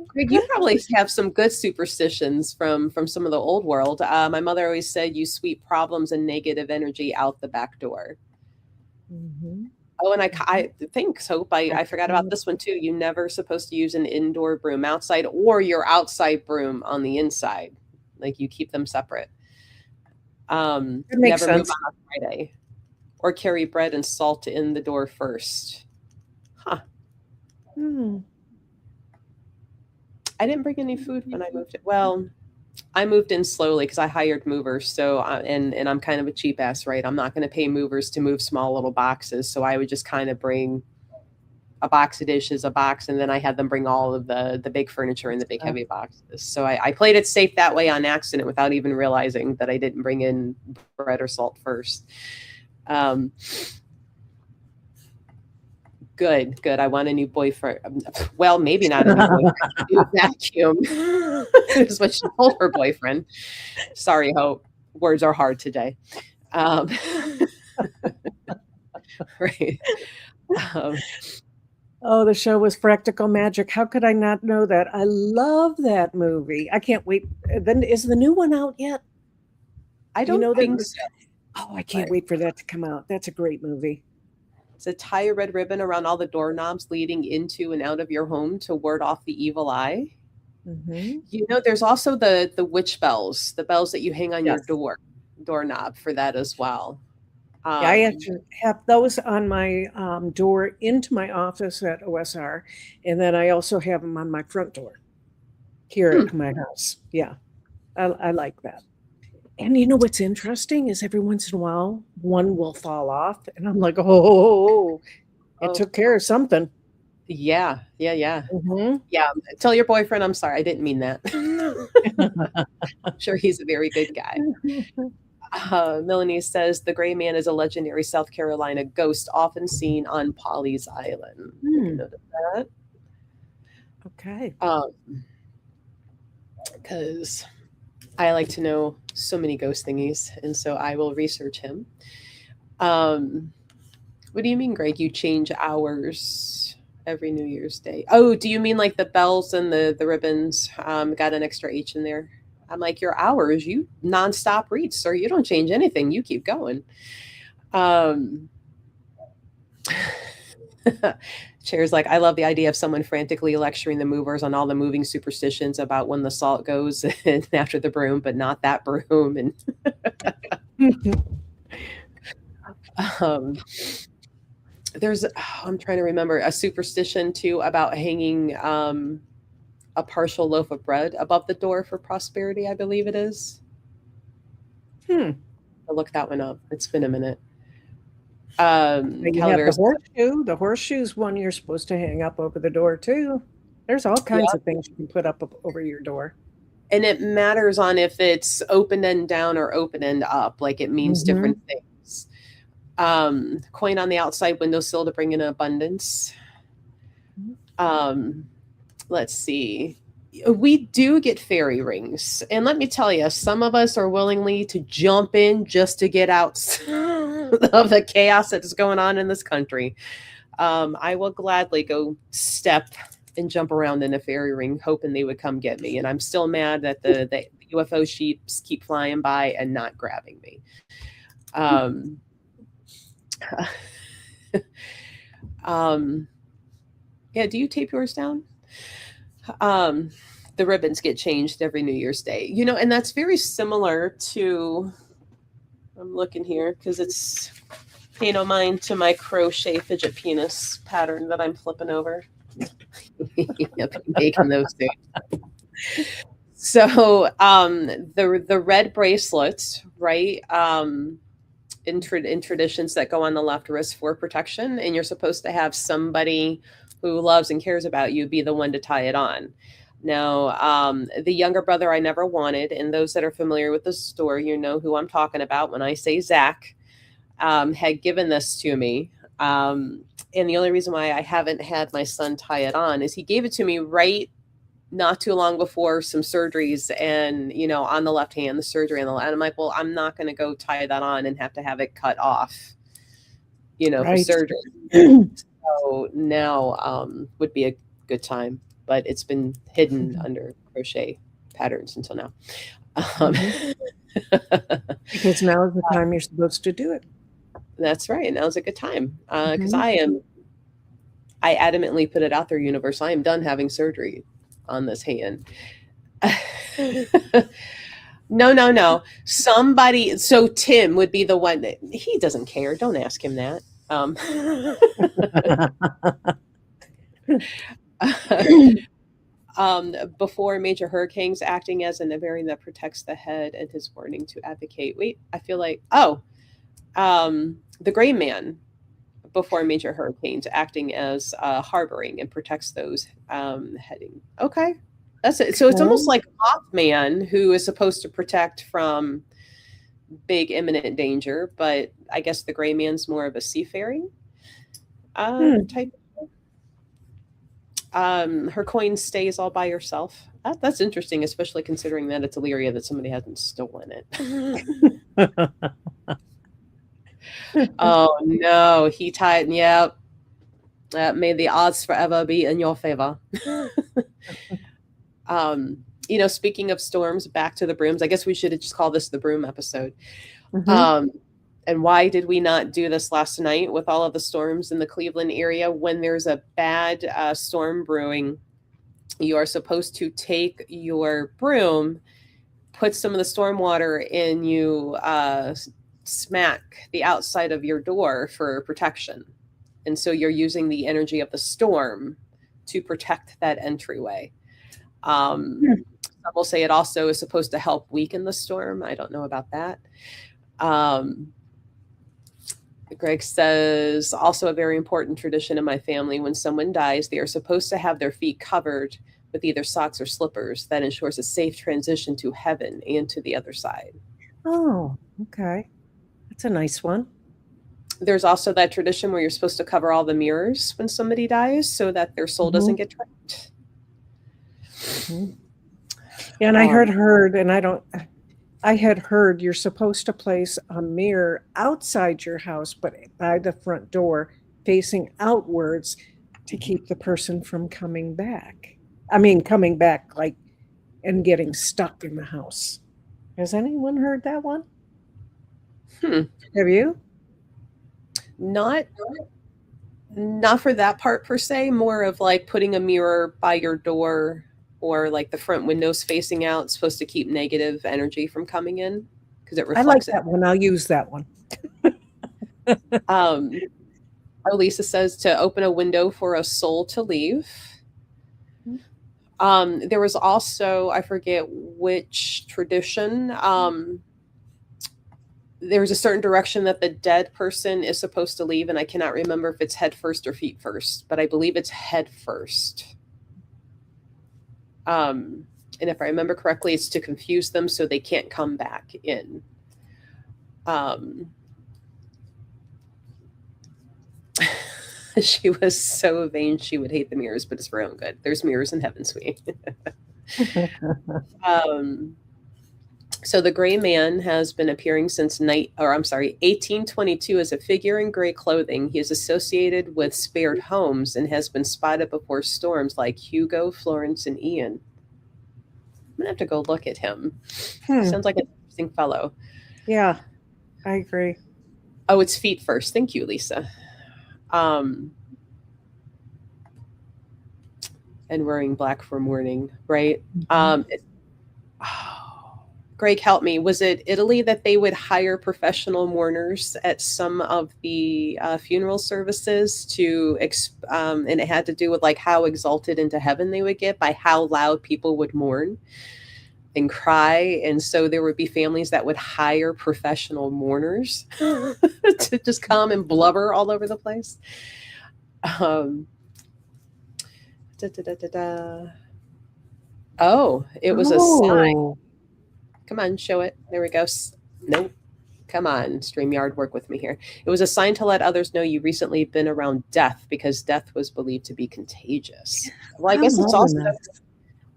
Greg, you probably have some good superstitions from some of the old world. My mother always said you sweep problems and negative energy out the back door. Mhm. Oh, and Mhm. I think so. I forgot about Practical. this one too. You never supposed to use an indoor broom outside or your outside broom on the inside. Like you keep them separate. It makes Never move sense. on a Friday or carry bread and salt in the door first. Huh. Hmm. I didn't bring any food when I moved. Well, I moved in slowly because I hired movers. So, and I'm kind of a cheap ass, right? I'm not going to pay movers to move small little boxes. So I would just kind of bring a box of dishes, a box, and then I had them bring all of the big furniture in the big Uh, heavy boxes. So I played it safe that way on accident without even realizing that I didn't bring in bread or salt first. Um, Good, good. I want a new boyfriend. Well, maybe not a new boyfriend. A new vacuum is what she told her boyfriend. Sorry, Hope. Words are hard today. Um, right. Um, Oh, the show was Practical Magic. How could I not know that? I love that movie. I can't wait. Then is the new one out yet? I You don't know that think was. so, Oh, I can't but wait for that to come out. That's a great movie. to tie a red ribbon around all the doorknobs leading into and out of your home to ward off the evil eye. Hmm. You know, there's also the witch bells, the bells that you hang on your Yes. doorknob for that as well. Yeah, I Um, actually have those on my door into my office at OSR, and then I also have them on my front door here hmm. at my house. Yeah, I like that. And you know what's interesting is every once in a while one will fall off, and I'm like, oh, it Oh, took care of something. yeah, yeah, yeah. Hmm. Yeah, tell your boyfriend I'm sorry, I didn't mean that. I'm sure he's a very good guy. Melanie says the gray man is a legendary South Carolina ghost often seen on Polly's Island. Make a Hmm. note of that. Okay. Because I like to know so many ghost thingies, and so I will research him. Um, what do you mean, Greg? You change hours every New Year's Day? Oh, do you mean like the bells and the ribbons? Got an extra H in there. I'm like, your hours, you nonstop read, sir. You don't change anything. You keep going. Um, Chair's like, I love the idea of someone frantically lecturing the movers on all the moving superstitions about when the salt goes and after the broom, but not that broom. And um, there's, I'm trying to remember a superstition too about hanging a partial loaf of bread above the door for prosperity, I believe it is. Hmm. I'll look that one up. It's been a minute. Now you have the Calaveras, horseshoe. The horseshoe's one you're supposed to hang up over the door too. There's all kinds yeah. of things you can put up over your door. And it matters on if it's open end down or open end up. Like it means different Hmm. things. Coin on the outside windowsill to bring in abundance. Um, let's see. We do get fairy rings. And let me tell you, some of us are willingly to jump in just to get out of the chaos that is going on in this country. I will gladly go step and jump around in a fairy ring, hoping they would come get me. And I'm still mad that the UFO sheeps keep flying by and not grabbing me. Um, um, yeah, do you tape yours down? Um, the ribbons get changed every New Year's Day. You know, and that's very similar to, I'm looking here because it's pay no mind to my crochet fidget penis pattern that I'm flipping over. Yep, making those too. So the red bracelets, right? In traditions that go on the left wrist for protection, and you're supposed to have somebody who loves and cares about you be the one to tie it on. Now, the younger brother I never wanted, and those that are familiar with the story, you know who I'm talking about when I say Zach, had given this to me. And the only reason why I haven't had my son tie it on is he gave it to me right not too long before some surgeries and on the left hand the surgery on the left, and I'm like, well, I'm not going to go tie that on and have to have it cut off for Right. surgery. So now would be a good time. but it's been hidden Mhm. under crochet patterns until now. Um, Mhm. Because now is the time you're supposed to do it. that's right. Now's a good time because Mhm. I adamantly put it out there, universe. I am done having surgery on this hand. No, no, no. Somebody. So Tim would be the one that he doesn't care. Don't ask him that. Um, before major hurricanes, acting as an variant that protects the head, and his warning to advocate. Wait, I feel like the Gray Man before major hurricanes, acting as harboring and protects those heading. Okay, that's it. So it's almost Okay. like Mothman, who is supposed to protect from big imminent danger, but I guess the Gray Man's more of a seafaring Hmm. type. Her coin stays all by herself. That's interesting, especially considering that it's Illyria that somebody hasn't stolen it. Oh no, he tied. Yep. May the odds forever be in your favor. Speaking of storms, back to the brooms. I guess we should have just called this the broom episode. Mhm. Um, and why did we not do this last night with all of the storms in the Cleveland area? When there's a bad storm brewing, you are supposed to take your broom, put some of the storm water in, you smack the outside of your door for protection. And so you're using the energy of the storm to protect that entryway. Hmm. Some will say it also is supposed to help weaken the storm. I don't know about that. Um, Greg says, also a very important tradition in my family. When someone dies, they are supposed to have their feet covered with either socks or slippers. That ensures a safe transition to heaven and to the other side. Oh, okay. That's a nice one. There's also that tradition where you're supposed to cover all the mirrors when somebody dies so that their soul doesn't Mhm. get trapped. Mhm. Yeah, and I Um, heard, and I had heard you're supposed to place a mirror outside your house, but by the front door, facing outwards to keep the person from coming back. I mean, coming back like and getting stuck in the house. Has anyone heard that one? hmm, Have you? not not for that part per se, more of like putting a mirror by your door or like the front windows facing out, supposed to keep negative energy from coming in because it I like reflects it. that one. I'll use that one. Um, Lisa says to open a window for a soul to leave. There was also, I forget which tradition. There's a certain direction that the dead person is supposed to leave, and I cannot remember if it's head first or feet first, but I believe it's head first. And if I remember correctly, it's to confuse them so they can't come back in. Um, she was so vain she would hate the mirrors, but it's for her own good. There's mirrors in heaven, sweetie. um, so the gray man has been appearing since 1822 as a figure in gray clothing. He is associated with spared homes and has been spotted before storms like Hugo, Florence, and Ian. I'm gonna have to go look at him. Hmm. Sounds like an interesting fellow. Yeah, I agree. Oh, it's feet first. Thank you, Lisa. Um, and wearing black for mourning, right? Mhm. Oh, Greg, help me. Was it Italy that they would hire professional mourners at some of the funeral services and it had to do with like how exalted into heaven they would get by how loud people would mourn and cry. And so there would be families that would hire professional mourners to just come and blubber all over the place. Um, da, da, da, da, da. Oh, it was a sign. Oh, Come on, show it. There we go. Nope. Come on, StreamYard, work with me here. It was a sign to let others know you recently been around death because death was believed to be contagious. Well, I I'm guess it's also loving this.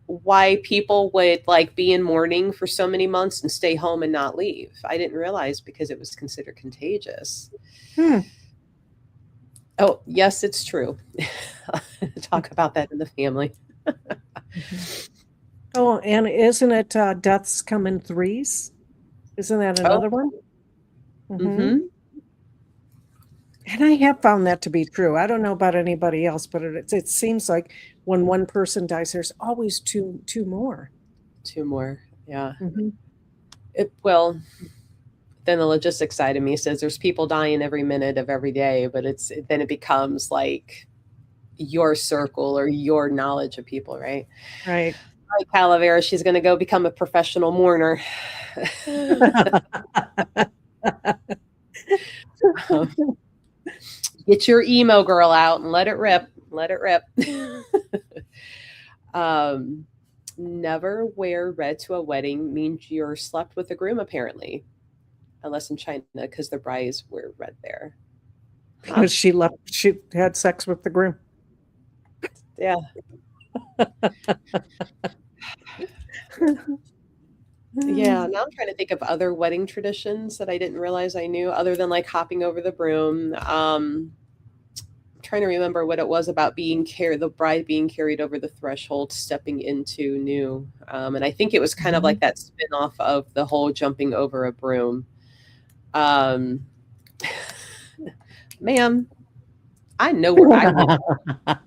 why people would like be in mourning for so many months and stay home and not leave. I didn't realize because it was considered contagious. Hmm. Oh, yes, it's true. Talk about that in the family. Mhm. Oh, and isn't it deaths come in threes? Isn't that Oh, another one? Hmm. mm-hmm. And I have found that to be true. I don't know about anybody else, but it seems like when one person dies, there's always two more. Two more. Yeah. Hmm. Well, then the logistics side of me says there's people dying every minute of every day, but then it becomes like your circle or your knowledge of people, right? Right. Like Calavera, she's going to go become a professional mourner. Um, get your emo girl out and let it rip. Let it rip. um, never wear red to a wedding means you're slept with the groom, apparently, unless in China, because the brides wear red there. Huh? Because she had sex with the groom. Yeah. Yeah, now I'm trying to think of other wedding traditions that I didn't realize I knew, other than like hopping over the broom. I'm trying to remember what it was about the bride being carried over the threshold, stepping into new. And I think it was kind of like Mhm. that spin off of the whole jumping over a broom. Um, ma'am, I know where I live.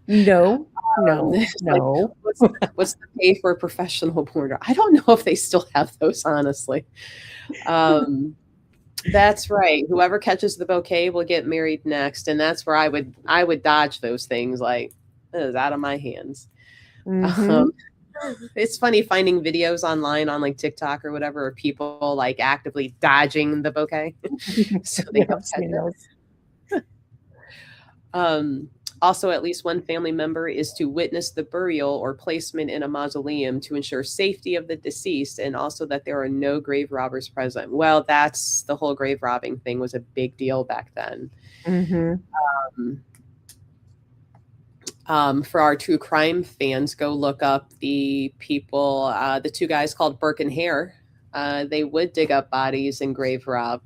No, no, It's like, no. what's the pay for a professional mourner? I don't know if they still have those, honestly. Um, That's right. Whoever catches the bouquet will get married next, and that's where I would dodge those things like it is out of my hands. Hmm. Um, it's funny finding videos online on like TikTok or whatever of people like actively dodging the bouquet so they Yeah, don't I've catch seen it. those. Um, Also, at least one family member is to witness the burial or placement in a mausoleum to ensure safety of the deceased and also that there are no grave robbers present. Well, that's the whole grave robbing thing was a big deal back then. Hmm. Um, for our true crime fans, go look up the two guys called Burke and Hare. They would dig up bodies and grave rob.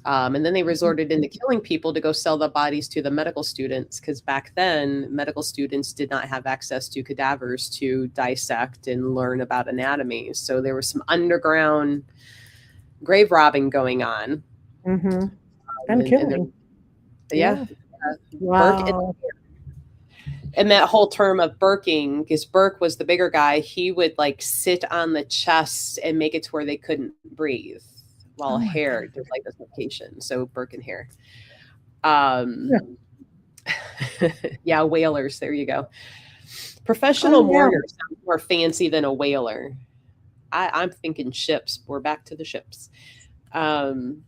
And then they resorted into killing people to go sell the bodies to the medical students because back then, medical students did not have access to cadavers to dissect and learn about anatomy. So there was some underground grave robbing going on. Hmm. And And killing. yeah, Yeah. Burke Wow. and that whole term of Burking, because Burke was the bigger guy, he would like sit on the chest and make it to where they couldn't breathe, while Oh my Hare God. did like this location. So Burke and Hare. Yeah. Um, yeah, whalers. There you go. Professional Oh yeah. mourners sound more fancy than a whaler. I'm thinking ships. We're back to the ships. Um,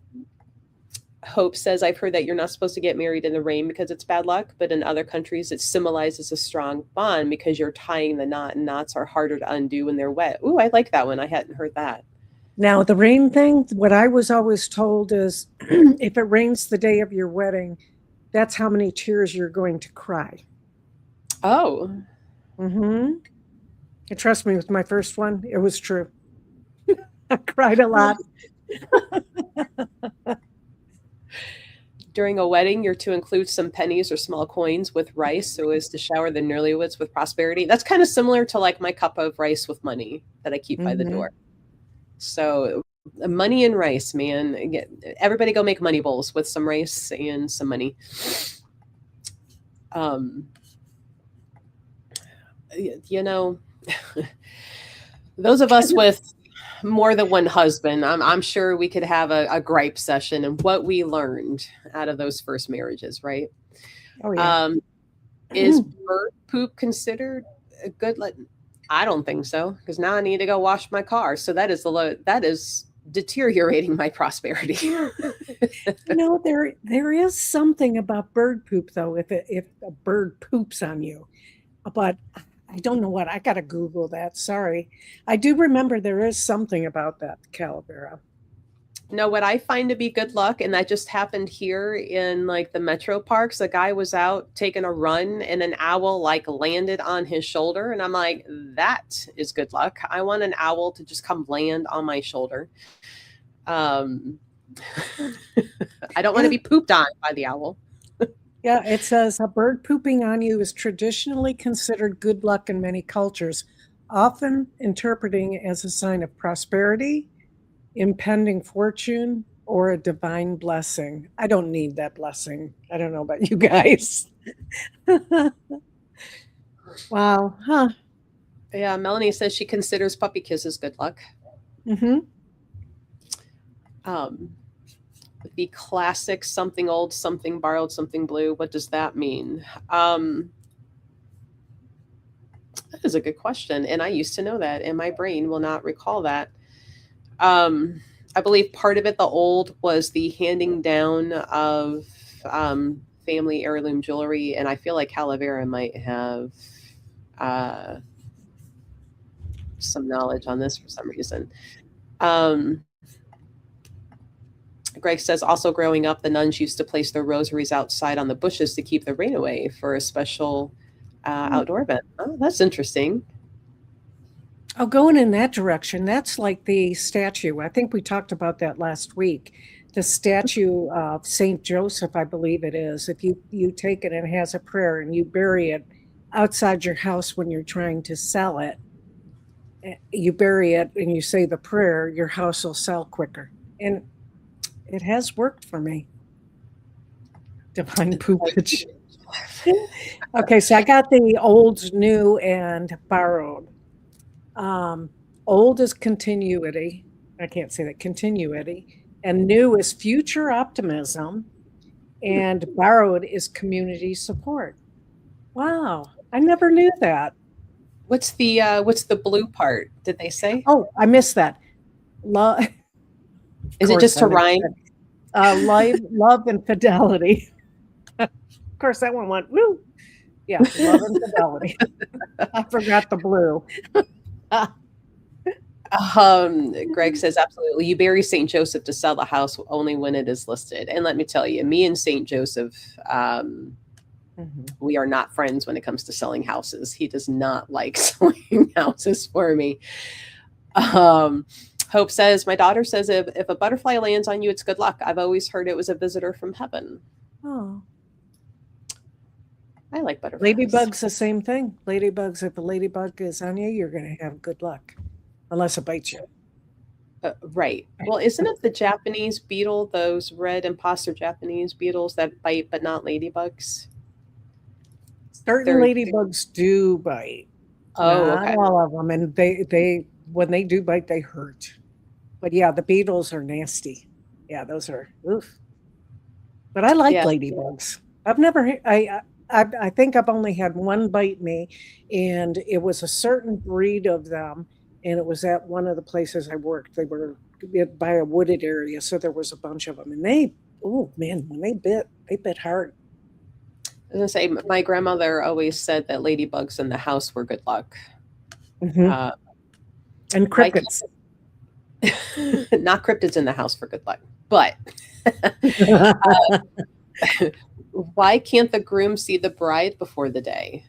Hope says, I've heard that you're not supposed to get married in the rain because it's bad luck, but in other countries it symbolizes a strong bond because you're tying the knot, and knots are harder to undo when they're wet. Ooh, I like that one. I hadn't heard that. Now the rain thing, what I was always told is if it rains the day of your wedding, that's how many tears you're going to cry. Oh, Hmm. And trust me, with my first one, it was true. I cried a lot. during a wedding, you're to include some pennies or small coins with rice so as to shower the newlyweds with prosperity. That's kind of similar to like my cup of rice with money that I keep by the Hmm. door. So money and rice, man. Everybody go make money bowls with some rice and some money. Um, you know, those of us with more than one husband, I'm sure we could have a gripe session and what we learned out of those first marriages, right? Oh yeah. Um, is bird poop considered a good? I don't think so because now I need to go wash my car. So that is deteriorating my prosperity. There is something about bird poop though. If a bird poops on you, but I don't know what. I gotta Google that. Sorry, I do remember there is something about that Calavera. No, what I find to be good luck, and that just happened here in like the metro parks. A guy was out taking a run, and an owl like landed on his shoulder, and I'm like, that is good luck. I want an owl to just come land on my shoulder. Um, I don't want to Yeah, be pooped on by the owl. Yeah, it says a bird pooping on you is traditionally considered good luck in many cultures, often interpreting it as a sign of prosperity, impending fortune, or a divine blessing. I don't need that blessing. I don't know about you guys. Wow. Huh. Yeah, Melanie says she considers puppy kisses good luck. Hmm. Um, the classic something old, something borrowed, something blue. What does that mean? That is a good question. And I used to know that, and my brain will not recall that. Um, I believe part of it, the old, was the handing down of family heirloom jewelry. And I feel like Calavera might have uh, some knowledge on this for some reason. Um, Greg says also growing up, the nuns used to place their rosaries outside on the bushes to keep the rain away for a special outdoor event. Oh, that's interesting. Oh, going in that direction, that's like the statue. I think we talked about that last week. The statue of Saint Joseph, I believe it is. If you take it and it has a prayer and you bury it outside your house when you're trying to sell it, you bury it and you say the prayer, your house will sell quicker. And it has worked for me. Divine poopage. Okay, so I got the old, new, and borrowed. Um, Old is continuity. I can't say that continuity. And new is future optimism. And borrowed is community support. Wow. I never knew that. What's the blue part? Did they say? Oh, I missed that. Love, of Is it course, just I to missed rhyme? that. Love and fidelity. Of course, that one went, woo. Yeah, love and fidelity. I forgot the blue. Greg says absolutely. You bury Saint Joseph to sell the house only when it is listed. And let me tell you, me and Saint Joseph, Mhm. we are not friends when it comes to selling houses. He does not like selling houses for me. Um, Hope says, my daughter says if a butterfly lands on you, it's good luck. I've always heard it was a visitor from heaven. Oh, I like butterflies. ladybug's the same thing. Ladybugs, if a ladybug is on you, you're going to have good luck, unless it bites you. Right. Well, isn't it the Japanese beetle, those red imposter Japanese beetles that bite but not ladybugs? Certain They're ladybugs do bite, oh, not okay. all of them, and they when they do bite, they hurt. But yeah, the beetles are nasty. Yeah, those are oof. But I like Yes. ladybugs. I've never. I think I've only had one bite me, and it was a certain breed of them, and it was at one of the places I worked. They were by a wooded area, so there was a bunch of them, and oh man, when they bit hard. I was gonna say my grandmother always said that ladybugs in the house were good luck. Hmm. Uh, And why crickets. not cryptids in the house for good luck, but why can't the groom see the bride before the day?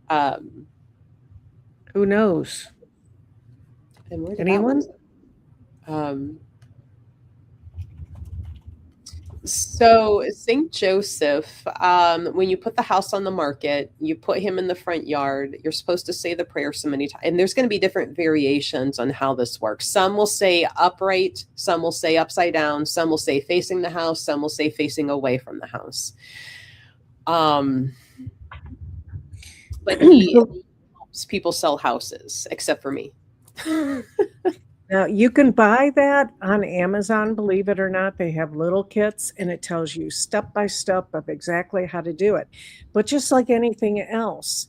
Um, Who knows? and where did that one? Anyone? Um, So Saint Joseph, when you put the house on the market, you put him in the front yard. You're supposed to say the prayer so many times, and there's going to be different variations on how this works. Some will say upright, some will say upside down, some will say facing the house, some will say facing away from the house. Um, but he helps people sell houses, except for me. Now, you can buy that on Amazon, believe it or not. They have little kits and it tells you step by step of exactly how to do it. But just like anything else,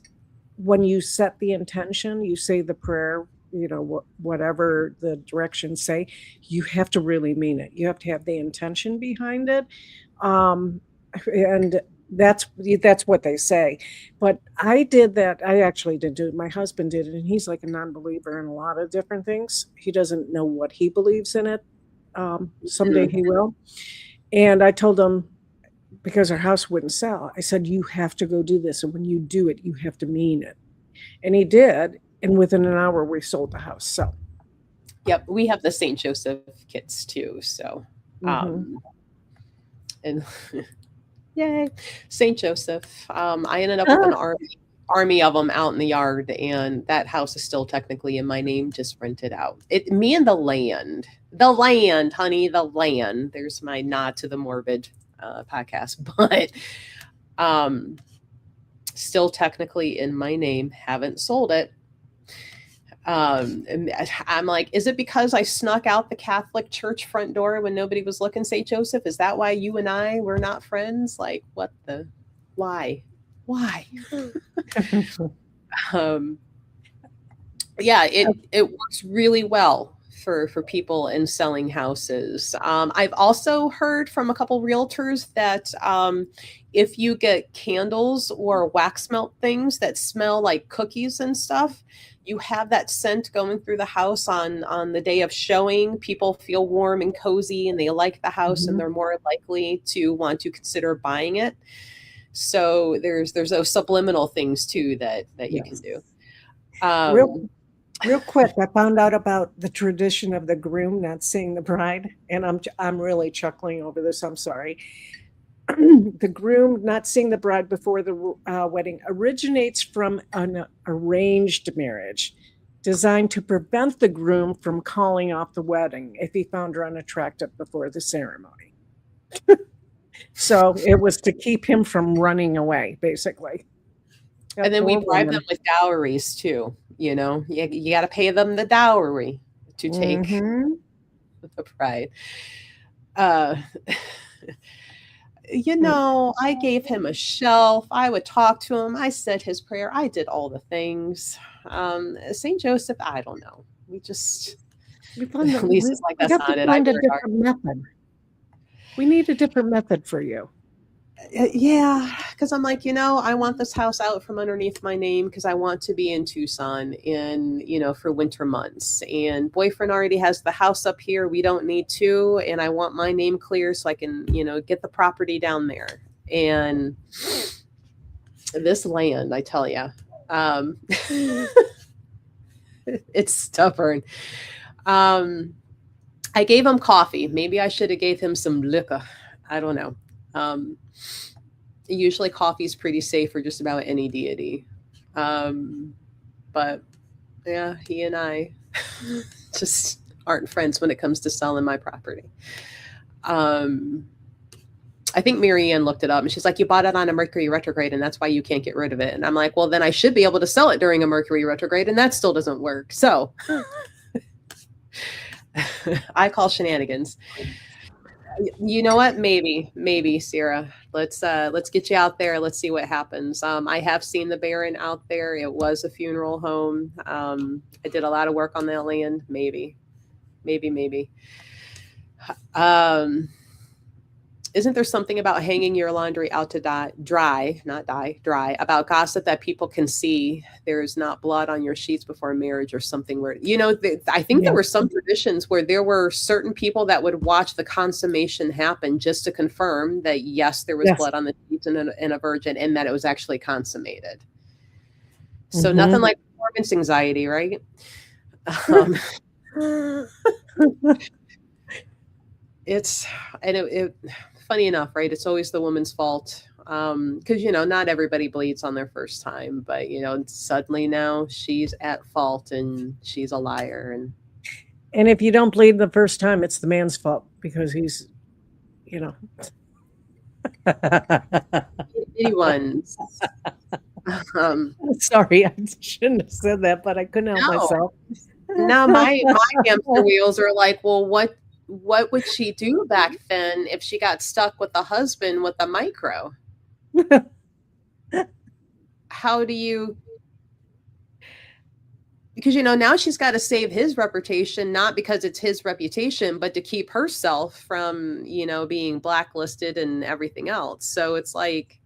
when you set the intention, you say the prayer, whatever the directions say, you have to really mean it. You have to have the intention behind it. Um, and that's what they say. But I did that. I actually did do it. My husband did it, and he's like a non-believer in a lot of different things. He doesn't know what he believes in it. Someday Mhm. he will. And I told him, because our house wouldn't sell, I said, you have to go do this. And when you do it, you have to mean it. And he did. And within an hour, we sold the house. So, Yep, we have the Saint Joseph kits too. So, mhm. um, and Yay. St. Joseph. I ended up with an Ah, army of them out in the yard, and that house is still technically in my name, just rented out. Me and the land, honey, the land. There's my nod to the morbid podcast, but um, still technically in my name. Haven't sold it. And I'm like, is it because I snuck out the Catholic church front door when nobody was looking, St. Joseph? Is that why you and I were not friends? Like, what the, why? Why? Um, yeah, it works really well for people in selling houses. I've also heard from a couple realtors that if you get candles or wax melt things that smell like cookies and stuff, you have that scent going through the house on the day of showing. People feel warm and cozy, and they like the house, and mhm. they're more likely to want to consider buying it. So there's those subliminal things too that you can Yes. do. Real Um, real quick, I found out about the tradition of the groom not seeing the bride, and I'm really chuckling over this. I'm sorry. The groom not seeing the bride before the wedding originates from an arranged marriage designed to prevent the groom from calling off the wedding if he found her unattractive before the ceremony. So it was to keep him from running away, basically. And That then we poor bribe them woman. with dowries too, you know? You gotta pay them the dowry to take Hmm. the bride. Uh, I gave him a shelf, I would talk to him, I said his prayer, I did all the things. Saint Joseph, I don't know. We just We find that Lisa's like, we "That's have to not it, I find a work hard." different method. We need a different method for you. Yeah, because I'm like, I want this house out from underneath my name because I want to be in Tucson for winter months. And boyfriend already has the house up here. We don't need to. And I want my name clear so I can, get the property down there. And this land, I tell you, um, it's stubborn. Um, I gave him coffee. Maybe I should have gave him some liquor. I don't know. Um, Usually coffee is pretty safe for just about any deity. Um, but yeah, he and I just aren't friends when it comes to selling my property. Um, I think Mary Ann looked it up and she's like, you bought it on a Mercury retrograde and that's why you can't get rid of it. And I'm like, well, then I should be able to sell it during a Mercury retrograde and that still doesn't work. So I call shenanigans. You know what? Maybe, Sarah. Let's get you out there. Let's see what happens. I have seen the Baron out there. It was a funeral home. I did a lot of work on that land. Maybe. Um, isn't there something about hanging your laundry out to dry, not die, dry, about gossip that people can see there's not blood on your sheets before marriage or something where, I think there Yeah. were some traditions where there were certain people that would watch the consummation happen just to confirm that, yes, there was Yes. blood on the sheets and a virgin and that it was actually consummated. So nothing Hmm. like performance anxiety, right? Um, it's, and it funny enough, right? It's always the woman's fault. Because not everybody bleeds on their first time, but suddenly now she's at fault and she's a liar and And if you don't bleed the first time, it's the man's fault because he's, you know. anyone's. Sorry, I shouldn't have said that, but I couldn't help No, myself. now my hamster wheels are like, well, what would she do back then if she got stuck with the husband with the micro? How do you because now she's got to save his reputation, not because it's his reputation, but to keep herself from being blacklisted and everything else. So it's like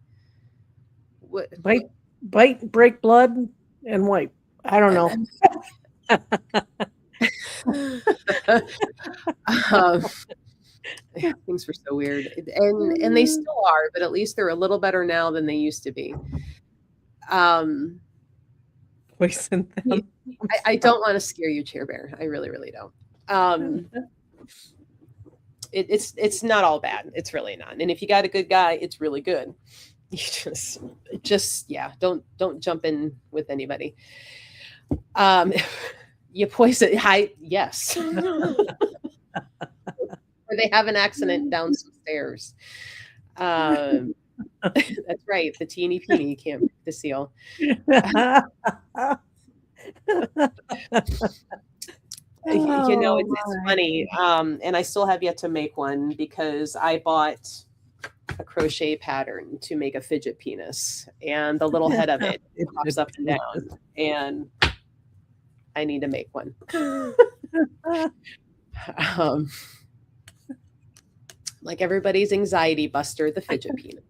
what Bite, bite, break blood, and wipe. I don't know. um, things were so weird, and they still are, but at least they're a little better now than they used to be. um Poison them. I don't want to scare you, Chair Bear. I really don't. um It's not all bad. It's really not. And if you got a good guy, it's really good. You just yeah, don't jump in with anybody. Um, you poison. Hi, yes, or they have an accident down some stairs. Um, that's right. The teeny peeny can't break the seal. Oh It's my. funny. And I still have yet to make one because I bought a crochet pattern to make a fidget penis, and the little head of it pops up and down, and I need to make one. um, like everybody's anxiety buster, the fidget penis.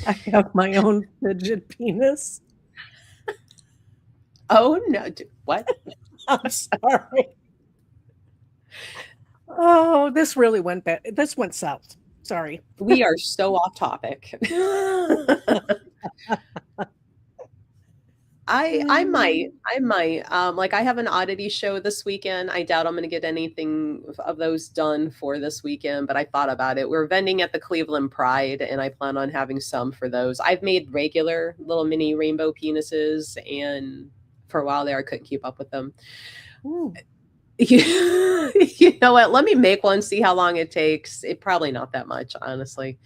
I have my own fidget penis. Oh no! What? I'm sorry. Oh, this really went bad. This went south. Sorry. We are so off topic. I might. Like I have an oddity show this weekend. I doubt I'm going to get anything of those done for this weekend, but I thought about it. We're vending at the Cleveland Pride, and I plan on having some for those. I've made regular little mini rainbow penises, and for a while there, I couldn't keep up with them. Ooh. You know what? Let me make one, see how long it takes. It probably not that much, honestly.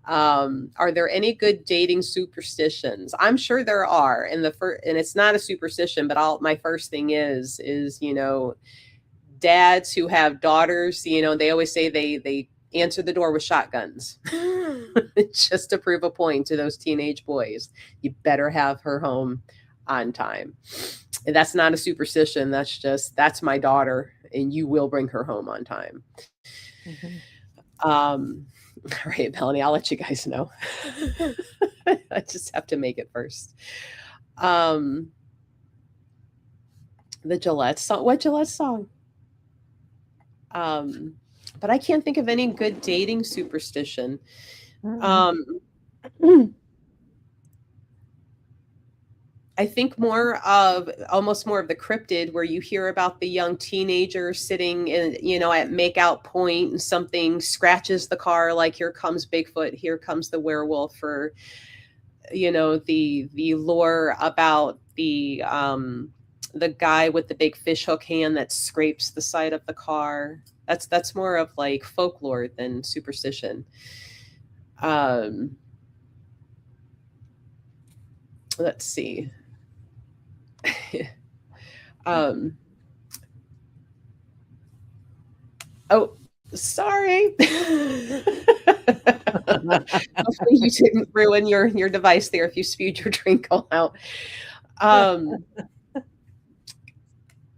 Are there any good dating superstitions? I'm sure there are. And and it's not a superstition, but my first thing is dads who have daughters. They always say they answer the door with shotguns just to prove a point to those teenage boys. You better have her home on time. And that's not a superstition. That's my daughter, and you will bring her home on time. All right, Melanie, I'll let you guys know. I just have to make it first. The Gillette song. What Gillette song? But I can't think of any good dating superstition. I think almost more of the cryptid, where you hear about the young teenager sitting at makeout point, and something scratches the car, like here comes Bigfoot, here comes the werewolf, or the lore about the guy with the big fish hook hand that scrapes the side of the car. That's more of like folklore than superstition. Let's see. Oh, sorry. Hopefully you didn't ruin your device there if you spewed your drink all out.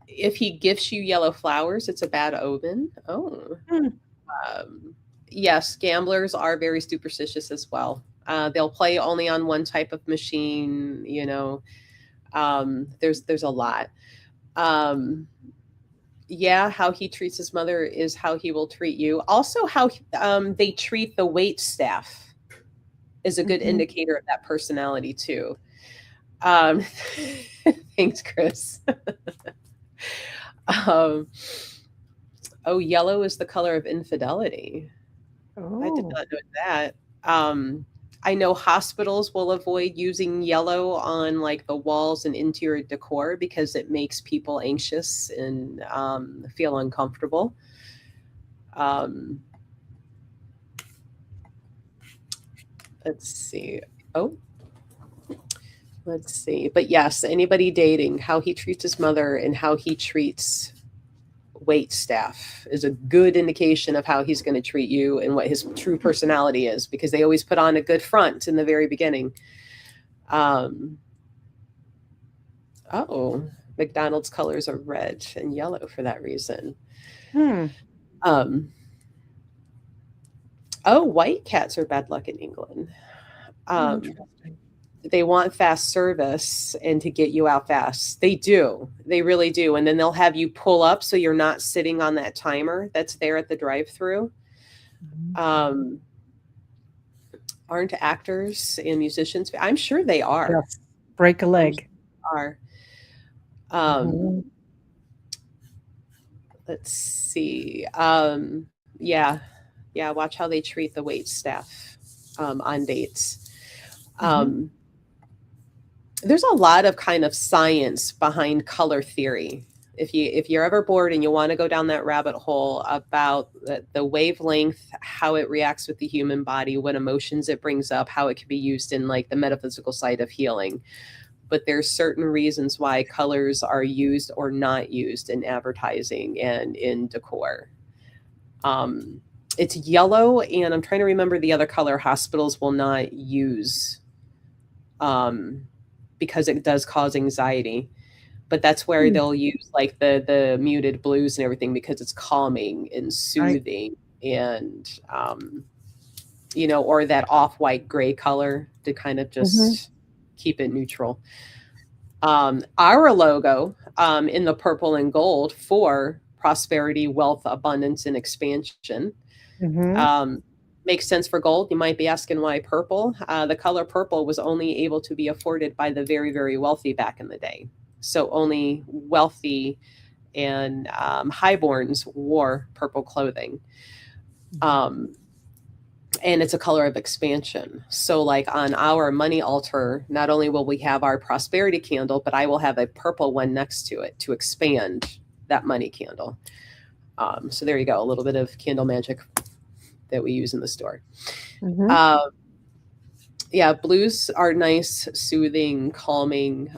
If he gifts you yellow flowers, it's a bad omen. Oh. Yes, gamblers are very superstitious as well. They'll play only on one type of machine. There's a lot. Yeah, how he treats his mother is how he will treat you. Also, how they treat the wait staff is a good indicator of that personality too. Thanks, Chris. Yellow is the color of infidelity. I did not know that. I know hospitals will avoid using yellow on like the walls and interior decor because it makes people anxious and feel uncomfortable. Let's see. Let's see. But yes, anybody dating, how he treats his mother and how he treats wait staff is a good indication of how he's going to treat you and what his true personality is, because they always put on a good front in the very beginning. McDonald's colors are red and yellow for that reason. White cats are bad luck in England. They want fast service and to get you out fast. They do. They really do. And then they'll have you pull up so you're not sitting on that timer that's there at the drive-through. Aren't actors and musicians? I'm sure they are. Yes. Break a leg. Sure Let's see. Yeah. Yeah, watch how they treat the wait staff on dates. Mhm. Um, there's a lot of kind of science behind color theory. If you're ever bored and you want to go down that rabbit hole about the wavelength, how it reacts with the human body, what emotions it brings up, how it can be used in like the metaphysical side of healing. But there's certain reasons why colors are used or not used in advertising and in decor. Um, it's yellow, and I'm trying to remember the other color hospitals will not use um, because it does cause anxiety. But that's where Hmm. they'll use like the muted blues and everything because it's calming and I soothing, and or that off white gray color to kind of Mhm. just keep it neutral. Our logo in the purple and gold for prosperity, wealth, abundance, and expansion. Mhm. Um, makes sense for gold. You might be asking why purple. The color purple was only able to be afforded by the very, very wealthy back in the day. So only wealthy and highborns wore purple clothing. Mhm. Um, and it's a color of expansion. So, like on our money altar, not only will we have our prosperity candle, but I will have a purple one next to it to expand that money candle. So, there you go, a little bit of candle magic that we use in the store. Mhm. Um, yeah, blues are nice, soothing, calming.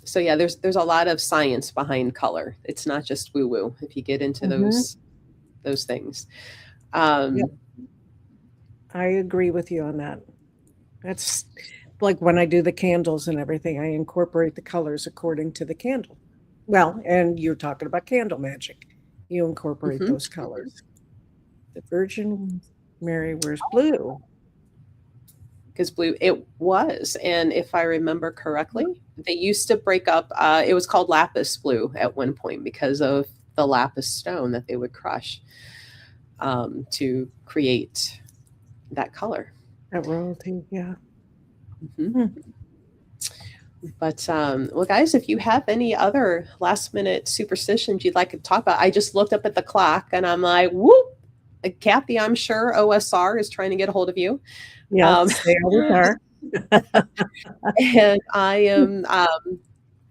So yeah, there's a lot of science behind color. It's not just woo woo. If you get into Mhm. those things, Yep, um, I agree with you on that. That's like when I do the candles and everything, I incorporate the colors according to the candle. Well, and you're talking about candle magic. You incorporate mhm. those colors. The Virgin Mary wears blue. Because blue it was, and if I remember correctly, they used to break up. It was called lapis blue at one point because of the lapis stone that they would crush to create that color. At royalty, yeah. Hmm. Hmm. But well, guys, if you have any other last minute superstitions you'd like to talk about, I just looked up at the clock and I'm like, whoop. Kathy, I'm sure OSR is trying to get a hold of you. Um, Yes, they always are. and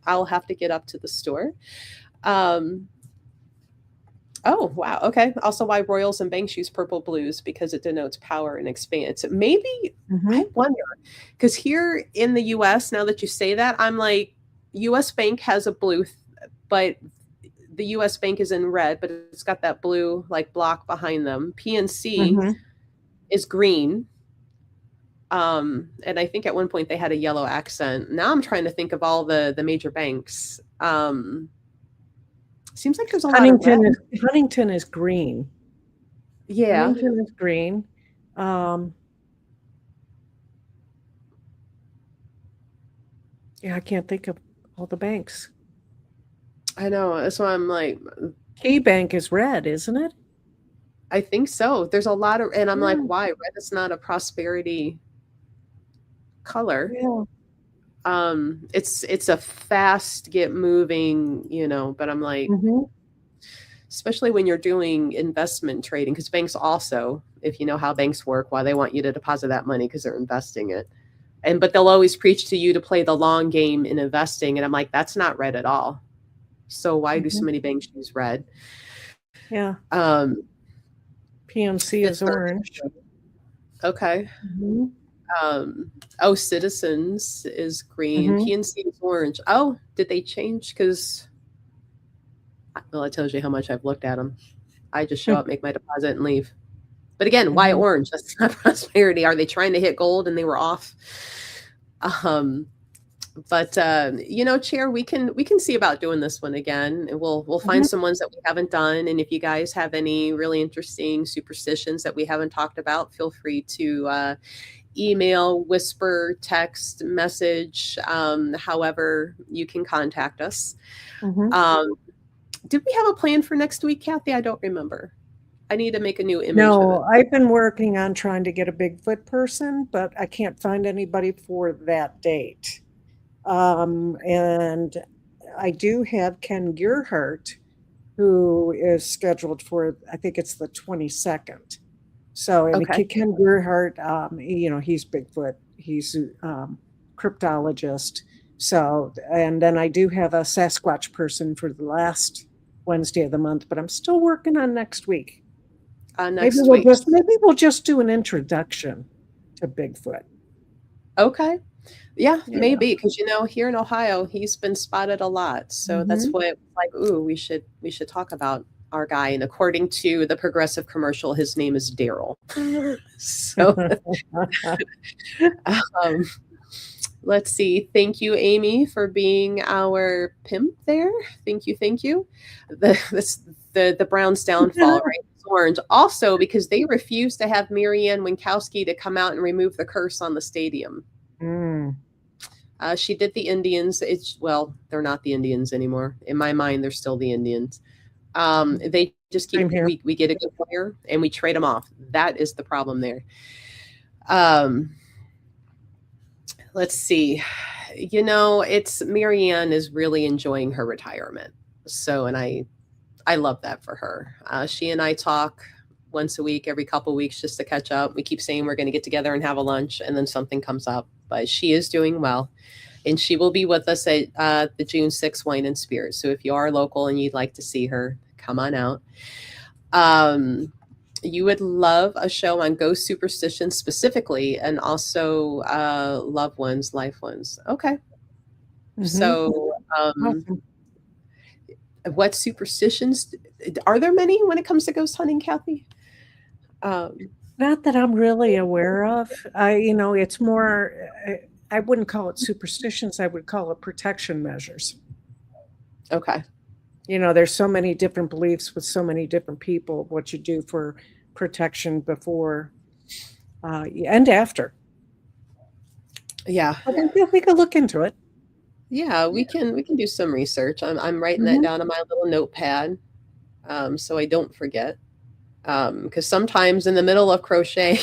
I'll have to get up to the store. Um, oh, wow. Okay. Also, why royals and banks use purple blues because it denotes power and expanse. Maybe I Mhm. wonder because here in the US, now that you say that, I'm like, US Bank has a blue, but the US Bank is in red, but it's got that blue like block behind them. PNC Mhm. is green. And I think at one point they had a yellow accent. Now I'm trying to think of all the major banks. Seems like there's a lot of red. Huntington is green. Yeah, Huntington is green. Um, yeah, I can't think of all the banks. I know. That's why I'm like, Key Bank is red, isn't it? I think so. There's a lot of, and I'm like, Yeah. why? Red is not a prosperity color. Yeah. It's a fast get moving, but I'm like, Mhm. especially when you're doing investment trading, because banks also, if you know how banks work, why they want you to deposit that money because they're investing it. But they'll always preach to you to play the long game in investing. And I'm like, that's not red at all. So why do so Mhm. many banks use red? Yeah. Um, PNC Fifth is Third. orange. Okay. Mhm. Oh, Citizens is green. Mhm. PNC is orange. Oh, did they change? Because, well, it tells you how much I've looked at them. I just show up, make my deposit, and leave. But again, why Mhm. orange? That's not prosperity. Are they trying to hit gold and they were off? Um, but Chair, we can see about doing this one again, and we'll find Mhm. some ones that we haven't done. And if you guys have any really interesting superstitions that we haven't talked about, feel free to email, whisper, text, message, however you can contact us. Mhm. Um, did we have a plan for next week, Kathy? I don't remember. I need to make a new image of it. No, I've been working on trying to get a Bigfoot person, but I can't find anybody for that date. And I do have Ken Gerhardt, who is scheduled for, I think it's the 22nd. So, and Okay. Ken Gerhardt, he's Bigfoot. He's cryptologist. So, and then I do have a Sasquatch person for the last Wednesday of the month, but I'm still working on next week. Next week. Maybe we'll just do an introduction to Bigfoot. Okay. Yeah, Yeah. maybe, because here in Ohio, he's been spotted a lot. So that's Mhm. what, like, ooh, we should talk about our guy. And according to the Progressive commercial, his name is Daryl. So um, let's see. Thank you, Amy, for being our pimp there. Thank you, thank you. The Browns' downfall, right? It's orange. Also, because they refused to have Marianne Winkowski to come out and remove the curse on the stadium. Mm. She did the Indians. They're not the Indians anymore. In my mind, they're still the Indians. They just keep, we get a good player and we trade them off. That is the problem there. Let's see. It's Marianne is really enjoying her retirement. So, and I love that for her. She and I talk once a week, every couple of weeks, just to catch up. We keep saying we're going to get together and have a lunch, and then something comes up. But she is doing well, and she will be with us at the June 6th Wine and Spirit. So if you are local and you'd like to see her, come on out. You would love a show on ghost superstitions specifically, and also loved ones, life ones. Okay. Mm-hmm. So awesome. What superstitions are there many when it comes to ghost hunting, Kathy? Not that I'm really aware of. It's more, I wouldn't call it superstitions. I would call it protection measures. Okay. There's so many different beliefs with so many different people, what you do for protection before and after. Yeah. We could look into it. Yeah, we can do some research. I'm writing that down on my little notepad, so I don't forget. Because sometimes in the middle of crochet,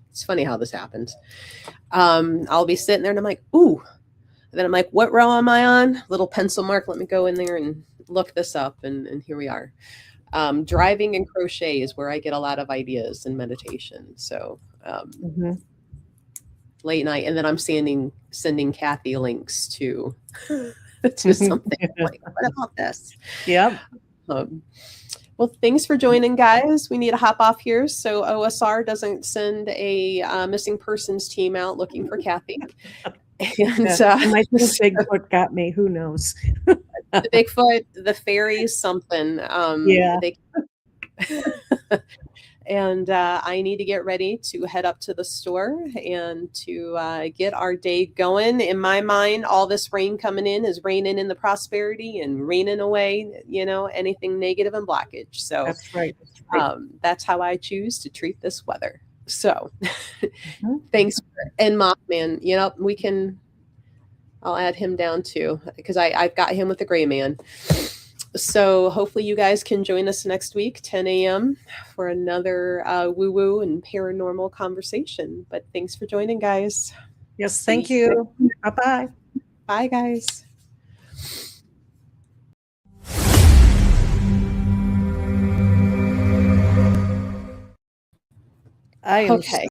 it's funny how this happens. I'll be sitting there and I'm like, ooh. And then I'm like, what row am I on? Little pencil mark. Let me go in there and look this up. And here we are. Driving and crochet is where I get a lot of ideas and meditation. So late night, and then I'm sending Kathy links to something. Like, what about this? Yep. Well, thanks for joining, guys. We need to hop off here so OSR doesn't send a missing persons team out looking for Kathy. And I think Bigfoot got me. Who knows? The Bigfoot, the fairies, something. Yeah. And I need to get ready to head up to the store and to get our day going. In my mind, all this rain coming in is raining in the prosperity and raining away, anything negative and blockage. So that's right. That's how I choose to treat this weather. So thanks. And Mothman, I'll add him down too, because I've got him with the gray man. So hopefully you guys can join us next week, 10 a.m. for another woo-woo and paranormal conversation. But thanks for joining, guys. Yes, thank you. Bye-bye. Bye, guys. Okay.